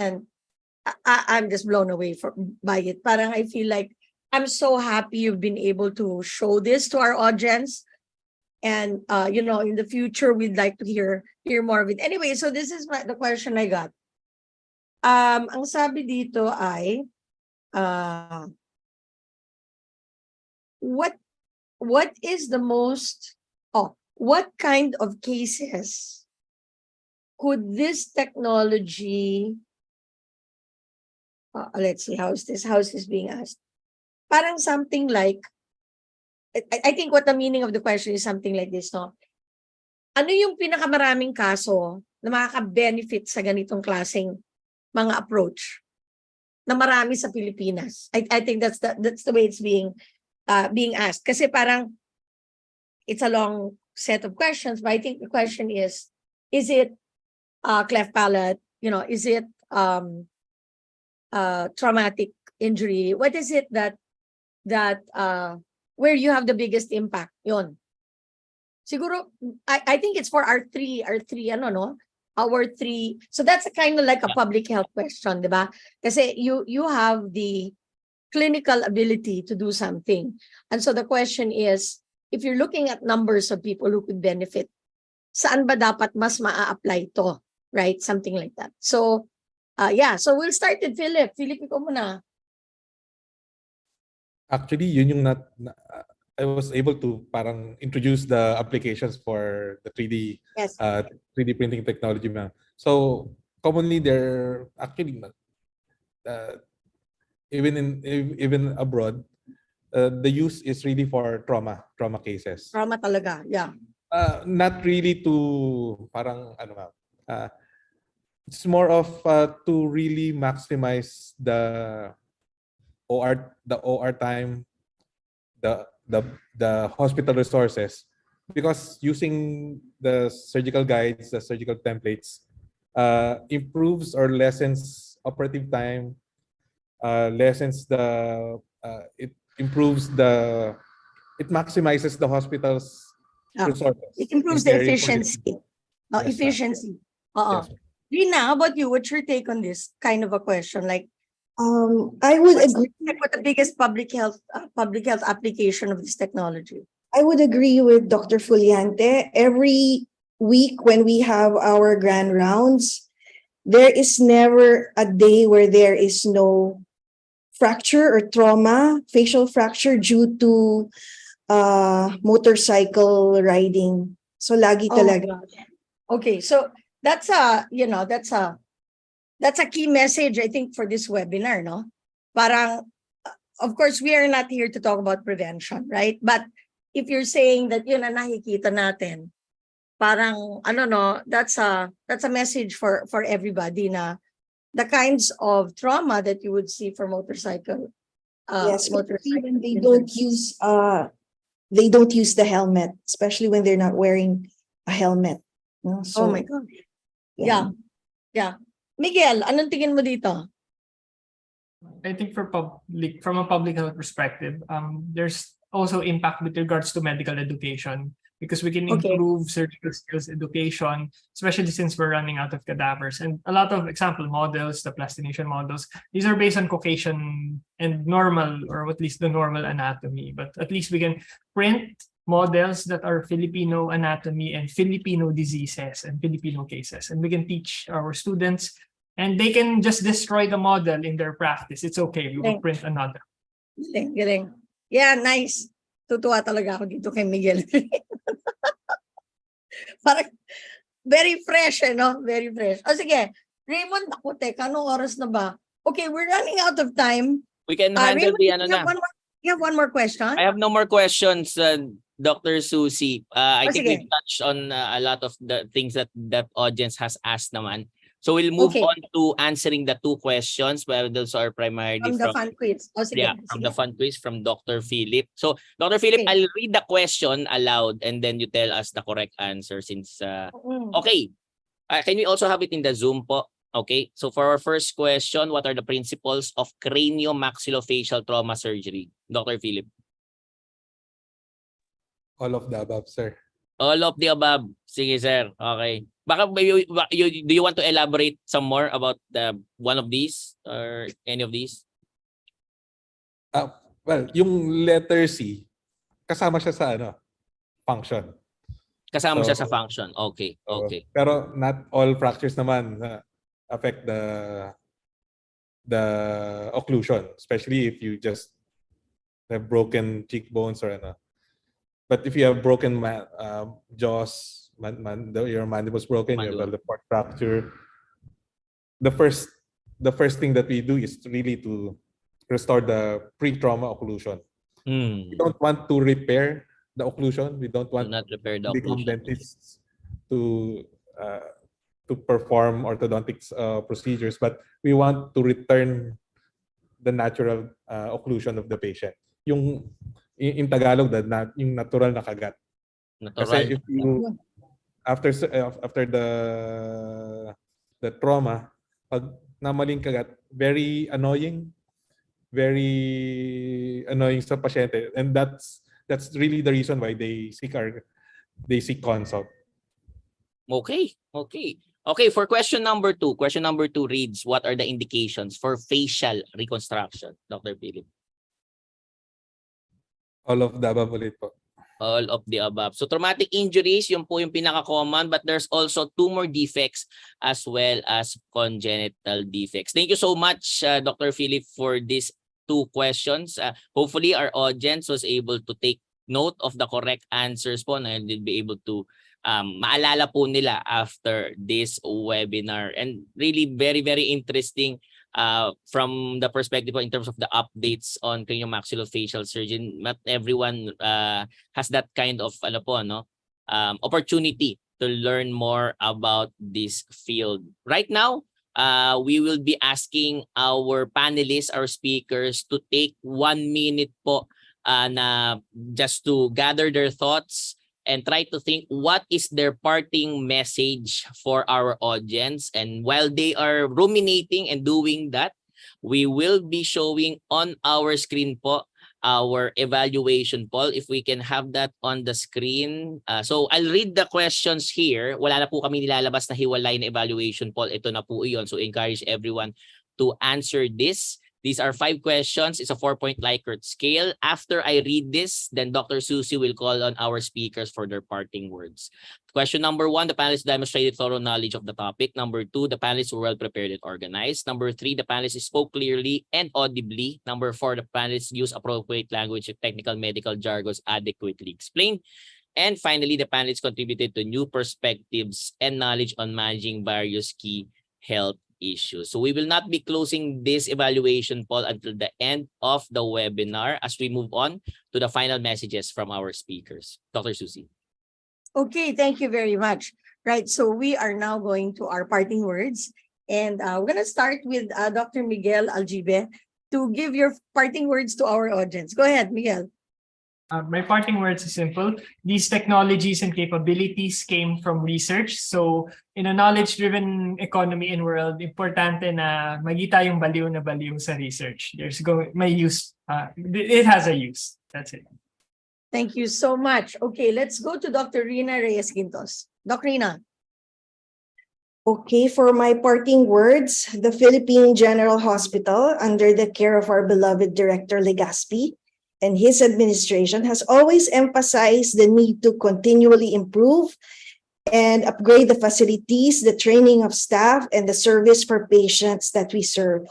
I'm just blown away by it. Parang I feel like I'm so happy you've been able to show this to our audience. And in the future, we'd like to hear more of it. Anyway, so this is the question I got. Ang sabi dito ay, what is the most, what kind of cases could this technology, let's see, how is this being asked? Parang something like, I think what the meaning of the question is something like this, no? Ano yung pinakamaraming kaso na makaka-benefit sa ganitong klaseng mga approach na marami sa Pilipinas? I think that's the way it's being asked. Kasi parang it's a long set of questions, but I think the question is it cleft palate? Is it traumatic injury? What is it that where you have the biggest impact? Yon. Siguro, I think it's for our three, so that's a kind of like a public health question, di ba? Kasi you have the clinical ability to do something. And so the question is, if you're looking at numbers of people who could benefit, saan ba dapat mas maa-apply to? Right? Something like that. So, so we'll start with Philip. Philip, ikaw muna. Actually, yun yung I was able to parang introduce the applications for the 3D 3D printing technology. So commonly they're actually even abroad, the use is really for trauma cases. Trauma talaga, yeah. Not really to parang it's more of to really maximize the OR time, the hospital resources, because using the surgical guides, the surgical templates, improves or lessens operative time, it maximizes the hospital's resources. It improves the efficiency. Efficiency. Yes. Rina, how about you? What's your take on this kind of a question? Like, I would agree. What the biggest public health application of this technology? I would agree with Dr. Fuliante. Every week when we have our grand rounds, there is never a day where there is no fracture or trauma, facial fracture due to motorcycle riding. So lagi talaga. Okay, so that's a key message, I think, for this webinar, no? Parang, of course, we are not here to talk about prevention, right? But if you're saying that yun ang nakikita natin, parang, that's a message for everybody na the kinds of trauma that you would see for motorcycle. Yes, when they don't use the helmet, especially when they're not wearing a helmet. No? So, oh my God. Yeah. Miguel, anong tingin mo dito? I think from a public health perspective, there's also impact with regards to medical education, because we can Okay. improve surgical skills education, especially since we're running out of cadavers. And a lot of example models, the plastination models, these are based on Caucasian and normal, or at least the normal anatomy. But at least we can print models that are Filipino anatomy and Filipino diseases and Filipino cases. And we can teach our students, and they can just destroy the model in their practice. It's okay. We will print another. Galing. Yeah, nice. Tutuwa talaga ako dito kay Miguel. Parang very fresh, no? Very fresh. O sige, Raymond, ako teka, anong oras na ba? Okay, we're running out of time. We can handle Raymond, the ano na. you have one more question? I have no more questions, Dr. Susie. I think sige. we've touched on a lot of the things that audience has asked naman. So we'll move Okay. on to answering the 2 questions, but those are primarily From the fun quiz. O sige, from sige. the fun quiz from Dr. Philip. So Dr. Philip, Okay. I'll read the question aloud and then you tell us the correct answer since okay. Can we also have it in the Zoom po? Okay. So for our first question, what are the principles of craniomaxillofacial trauma surgery? Dr. Philip. All of the above, sir. All of the above. Sige, sir. Okay. Baka do you want to elaborate some more about one of these or any of these? Well, yung letter C, kasama siya sa function. Kasama siya sa function. Okay. Okay. Pero not all fractures naman affect the occlusion, especially if you just have broken cheekbones or But if you have broken jaws, your mandible's broken, you have the port fracture. The first thing that we do is really to restore the pre-trauma occlusion. We don't want to repair the occlusion. We don't want not repair the become occlusion. dentists to perform orthodontics procedures, but we want to return the natural occlusion of the patient. Yung in Tagalog, yung natural na kagat. Kasi if you after the trauma, pag namaling kagat, very annoying sa pasyente, and that's really the reason why they seek consult. Okay, for question number 2. Question number 2 reads, what are the indications for facial reconstruction, Dr. Philip? All of the above ulit po. All of the above. So traumatic injuries, yun po yung pinaka-common, but there's also tumor defects as well as congenital defects. Thank you so much, Dr. Philip, for these 2 questions. Hopefully, our audience was able to take note of the correct answers po and they'll be able to maalala po nila after this webinar. And really very, very interesting from the perspective in terms of the updates on craniomaxillofacial surgery. Not everyone has that kind of opportunity to learn more about this field. Right now, we will be asking our panelists, our speakers, to take 1 minute po na just to gather their thoughts and try to think what is their parting message for our audience. And while they are ruminating and doing that, we will be showing on our screen po our evaluation poll. If we can have that on the screen. So I'll read the questions here. Wala na po kami nilalabas na hiwalay na evaluation poll. Ito na po iyon. So encourage everyone to answer this. These are 5 questions. It's a 4-point Likert scale. After I read this, then Dr. Susie will call on our speakers for their parting words. Question number 1, the panelists demonstrated thorough knowledge of the topic. Number 2, the panelists were well prepared and organized. Number 3, the panelists spoke clearly and audibly. Number 4, the panelists used appropriate language and technical medical jargons adequately explained. And finally, the panelists contributed to new perspectives and knowledge on managing various key health issues. So we will not be closing this evaluation poll until the end of the webinar as we move on to the final messages from our speakers. Dr. Susie. Okay, thank you very much. Right, so we are now going to our parting words. And we're going to start with Dr. Miguel Aljibe to give your parting words to our audience. Go ahead, Miguel. My parting words is simple. These technologies and capabilities came from research. So in a knowledge-driven economy and world, importante na magita yung baliw na baliw sa research. May use. It has a use. That's it. Thank you so much. Okay, let's go to Dr. Rina Reyes-Quintos. Doc Rina. Okay, for my parting words, the Philippine General Hospital, under the care of our beloved Director Legaspi and his administration, has always emphasized the need to continually improve and upgrade the facilities, the training of staff, and the service for patients that we serve.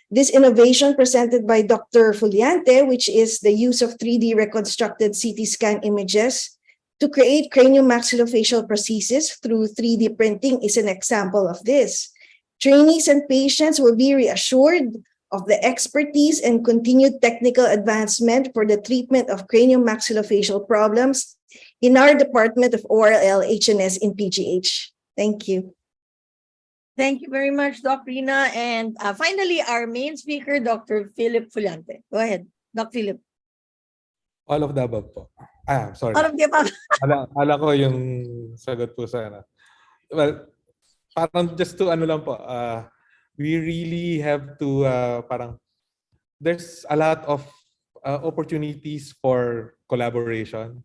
This innovation presented by Dr. Fuliante, which is the use of 3D reconstructed CT scan images to create craniomaxillofacial prosthesis through 3D printing, is an example of this. Trainees and patients will be reassured of the expertise and continued technical advancement for the treatment of craniomaxillofacial problems in our Department of ORL, HNS in PGH. Thank you. Thank you very much, Doc Rina. And finally, our main speaker, Dr. Philip Fuliante. Go ahead, Doc Philip. All of the above po. Sorry. All of the above. Ala ko yung sagot po sa ano. Well, parang just to ano lang po, we really have to parang there's a lot of opportunities for collaboration,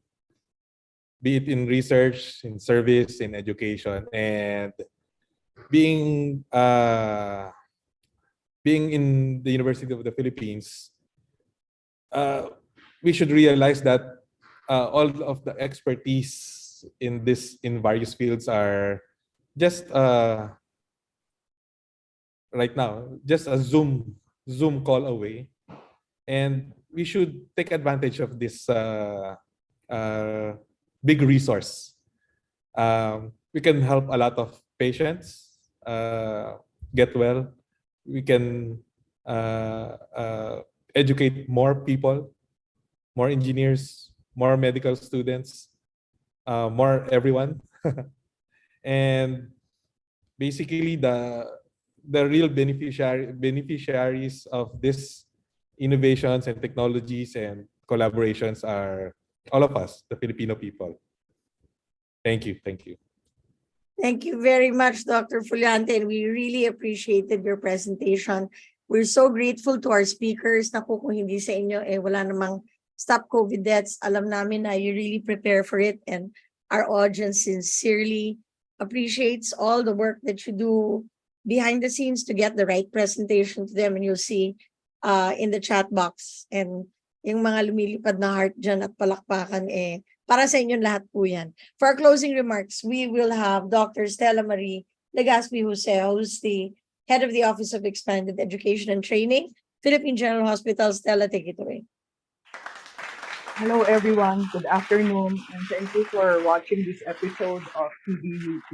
be it in research, in service, in education, and being in the University of the Philippines, we should realize that all of the expertise in various fields are just right now just a Zoom call away, and we should take advantage of this big resource. We can help a lot of patients get well. We can educate more people, more engineers, more medical students, more everyone. And basically the real beneficiaries of these innovations and technologies and collaborations are all of us, the Filipino people. Thank you. Thank you. Thank you very much, Dr. Fuliante, and we really appreciated your presentation. We're so grateful to our speakers. Naku, kung hindi sa inyo, wala namang Stop COVID Deaths. Alam namin na you really prepare for it, and our audience sincerely appreciates all the work that you do behind the scenes to get the right presentation to them. And you'll see in the chat box, and yung mga lumilipad na heart dyan at palakpakan, para sa inyo lahat po yan. For our closing remarks, we will have Dr. Stella Marie Legaspi Jose, who's the head of the Office of Expanded Education and Training, Philippine General Hospital. Stella, take it away. Hello, everyone. Good afternoon, and thank you for watching this episode of TDUP.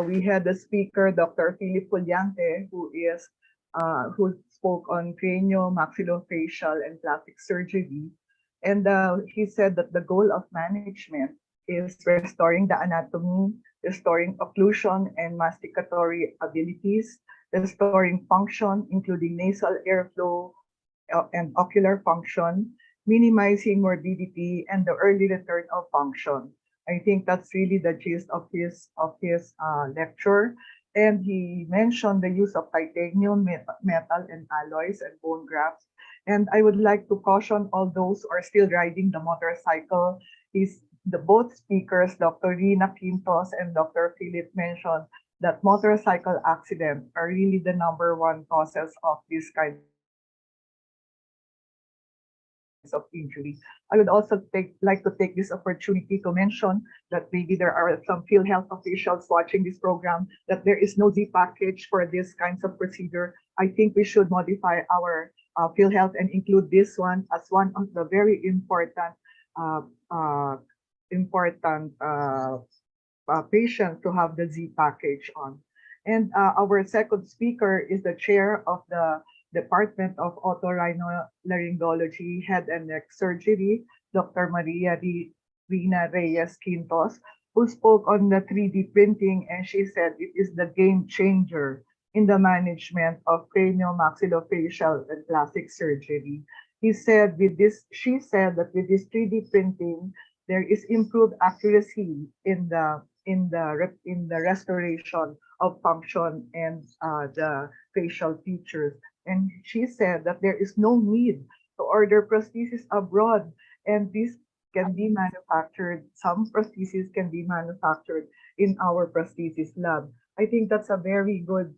We had the speaker, Dr. Philip Fuliante, who spoke on craniomaxillofacial and plastic surgery. And he said that the goal of management is restoring the anatomy, restoring occlusion and masticatory abilities, restoring function, including nasal airflow and ocular function, minimizing morbidity, and the early return of function. I think that's really the gist of his lecture. And he mentioned the use of titanium, metal, and alloys and bone grafts. And I would like to caution all those who are still riding the motorcycle. Both speakers, Dr. Rina Quintos and Dr. Philip, mentioned that motorcycle accidents are really the #1 causes of this kind of injury. I would also like to take this opportunity to mention that maybe there are some PhilHealth officials watching this program, that there is no Z package for this kinds of procedure. I think we should modify our PhilHealth and include this one as one of the very important patients to have the Z package on. And our second speaker is the chair of the Department of Otorhinolaryngology, Head and Neck Surgery, Dr. Maria Rina Reyes-Quintos, who spoke on the 3D printing, and she said it is the game changer in the management of craniomaxillofacial and plastic surgery. She said that with this 3D printing, there is improved accuracy in the restoration of function and the facial features. And she said that there is no need to order prosthesis abroad, and this can be manufactured, some prosthesis can be manufactured in our prosthesis lab. I think that's a very good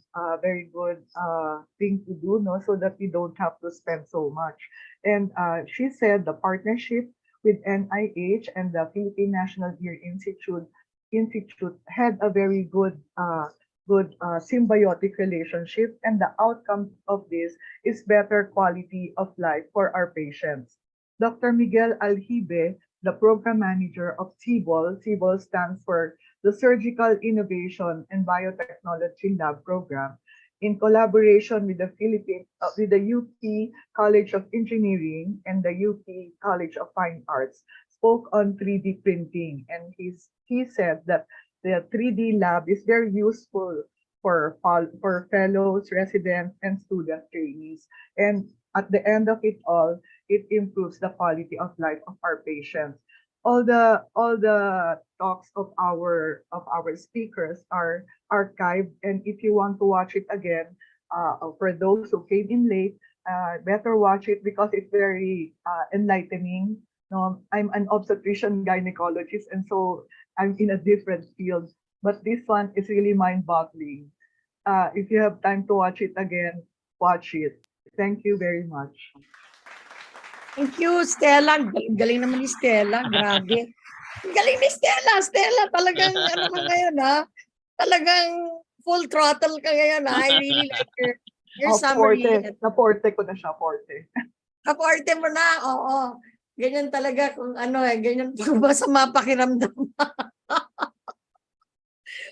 thing to do, no, so that we don't have to spend so much. And she said the partnership with NIH and the Philippine National Ear Institute had a very good symbiotic relationship, and the outcome of this is better quality of life for our patients. Dr. Miguel Aljibe, the program manager of CIBOL, CIBOL stands for the Surgical Innovation and Biotechnology Lab Program, in collaboration with the UP College of Engineering and the UP College of Fine Arts, spoke on 3D printing, and he said that the 3D lab is very useful for fellows, residents, and student trainees. And at the end of it all, it improves the quality of life of our patients. All the talks of our speakers are archived, and if you want to watch it again, for those who came in late, better watch it because it's very enlightening. No, I'm an obstetrician gynecologist, and so I'm in a different field. But this one is really mind-boggling. If you have time to watch it again, watch it. Thank you very much. Thank you, Stella. Galing naman ni Stella. Grabe. Galing ni Stella. Stella, talagang ano ka ngayon, ha? Talagang full throttle ka ngayon, ha? I really like your summary. Naporte ko na siya, porte. Kaporte mo na, oo. Ganyan talaga kung ano ganyan ba sa mapakiramdam.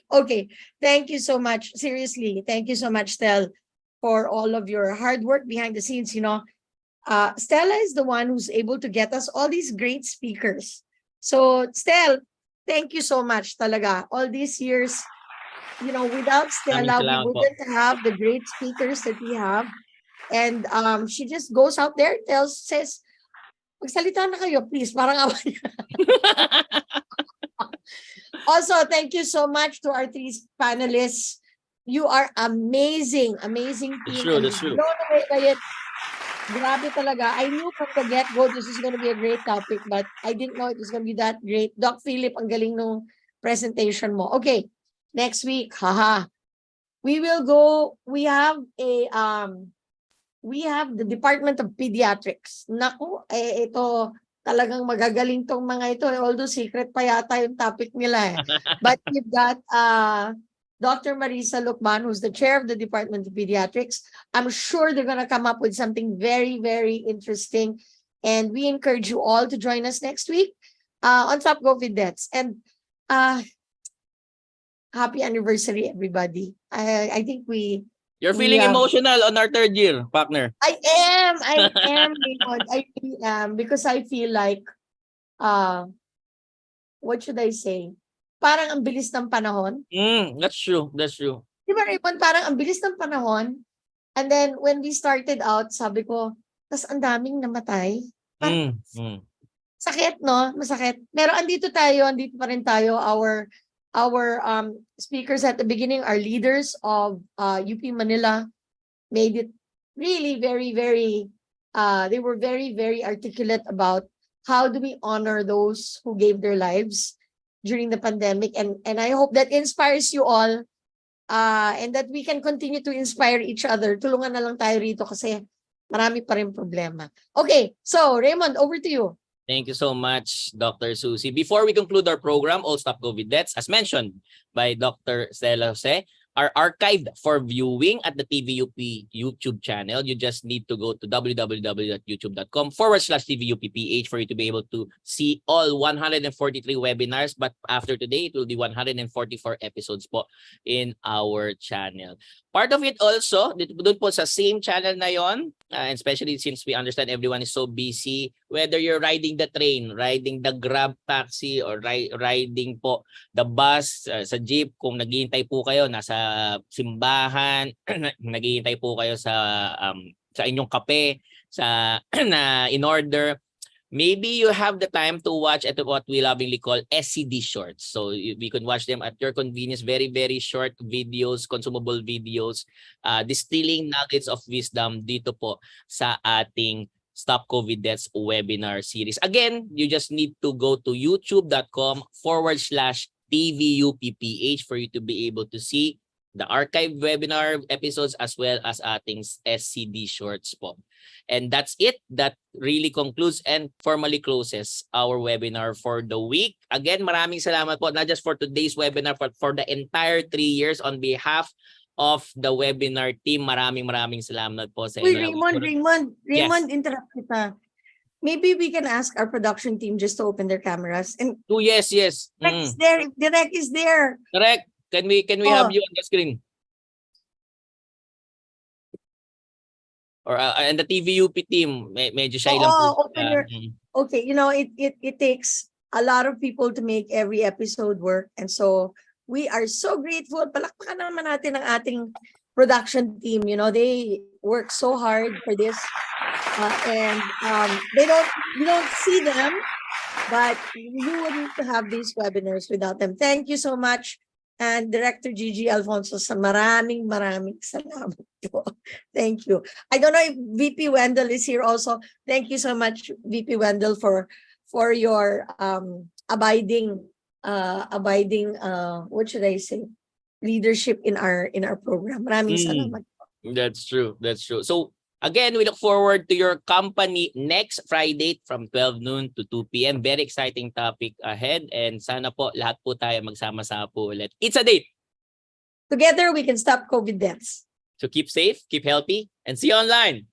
Okay, thank you so much. Seriously, thank you so much, Stel, for all of your hard work behind the scenes. You know, Stella is the one who's able to get us all these great speakers. So, Stel, thank you so much talaga. All these years, you know, without Stella, we wouldn't have the great speakers that we have. And she just goes out there, says, magsalita na kayo, please. Parang awan niya. Also, thank you so much to our three panelists. You are amazing, amazing team. That's true. Blown away by it. Grabe talaga. I knew from the get-go this is going to be a great topic, but I didn't know it was going to be that great. Doc Philip, ang galing nung presentation mo. Okay, next week, haha. We will go, we have the Department of Pediatrics. Naku, ito talagang magagaling tong mga ito. Although secret pa yata yung topic nila. But we've got Dr. Marisa Lucban, who's the chair of the Department of Pediatrics. I'm sure they're going to come up with something very, very interesting. And we encourage you all to join us next week on Top COVID Deaths. And happy anniversary, everybody. I think You're feeling emotional on our third year, partner. I am, Raymond. I really am, because I feel like, what should I say? Parang ang bilis ng panahon. That's true. Di ba, Raymond, parang ang bilis ng panahon. And then, when we started out, sabi ko, tas ang daming namatay. Sakit, no? Masakit. Pero andito pa rin tayo. Our speakers at the beginning, our leaders of UP Manila, made it really very, very, they were very, very articulate about how do we honor those who gave their lives during the pandemic. And I hope that inspires you all, and that we can continue to inspire each other. Tulungan na lang tayo rito kasi marami pa rin problema. Okay, so Raymond, over to you. Thank you so much, Dr. Susie. Before we conclude our program, All Stop COVID Deaths, as mentioned by Dr. Stella Jose, are archived for viewing at the TVUP YouTube channel. You just need to go to www.youtube.com/TVUPPH for you to be able to see all 143 webinars. But after today, it will be 144 episodes po in our channel. Part of it also, doon po sa same channel na yon, and especially since we understand everyone is so busy, whether you're riding the train, riding the Grab taxi, or riding po the bus, sa jeep, kung naghihintay po kayo, nasa simbahan, naghihintay po kayo sa inyong kape, na in order, maybe you have the time to watch at what we lovingly call SCD shorts. So we can watch them at your convenience. Very, very short videos, consumable videos, distilling nuggets of wisdom dito po sa ating Stop COVID Deaths webinar series. Again, you just need to go to youtube.com/TVUPPH for you to be able to see the archived webinar episodes as well as ating SCD shorts po. And that's it. That really concludes and formally closes our webinar for the week. Again, maraming salamat po, not just for today's webinar, but for the entire 3 years on behalf of the webinar team. Maraming salamat po sa Uy, inyo. Raymond, Yes. interrupt kita. Maybe we can ask our production team just to open their cameras. And Oh, yes. Direct is there. If Direct is there. Correct. Can we have you on the screen? Or and the TVUP team, medyo shy lang po. Open your. Okay, it takes a lot of people to make every episode work, and so we are so grateful. Palakpakan naman natin ang ating production team. They work so hard for this, and you don't see them, but you wouldn't have these webinars without them. Thank you so much. And Director Gigi Alfonso, maraming salamat po. Thank you. I don't know if VP Wendell is here also. Thank you so much, VP Wendell, for your abiding what should I say, leadership in our program. Maraming salamat. That's true. So again, we look forward to your company next Friday from 12 noon to 2 p.m. Very exciting topic ahead, and sana po lahat po tayo magsama-sama po ulit. It's a date. Together we can stop COVID deaths. So keep safe, keep healthy, and see you online.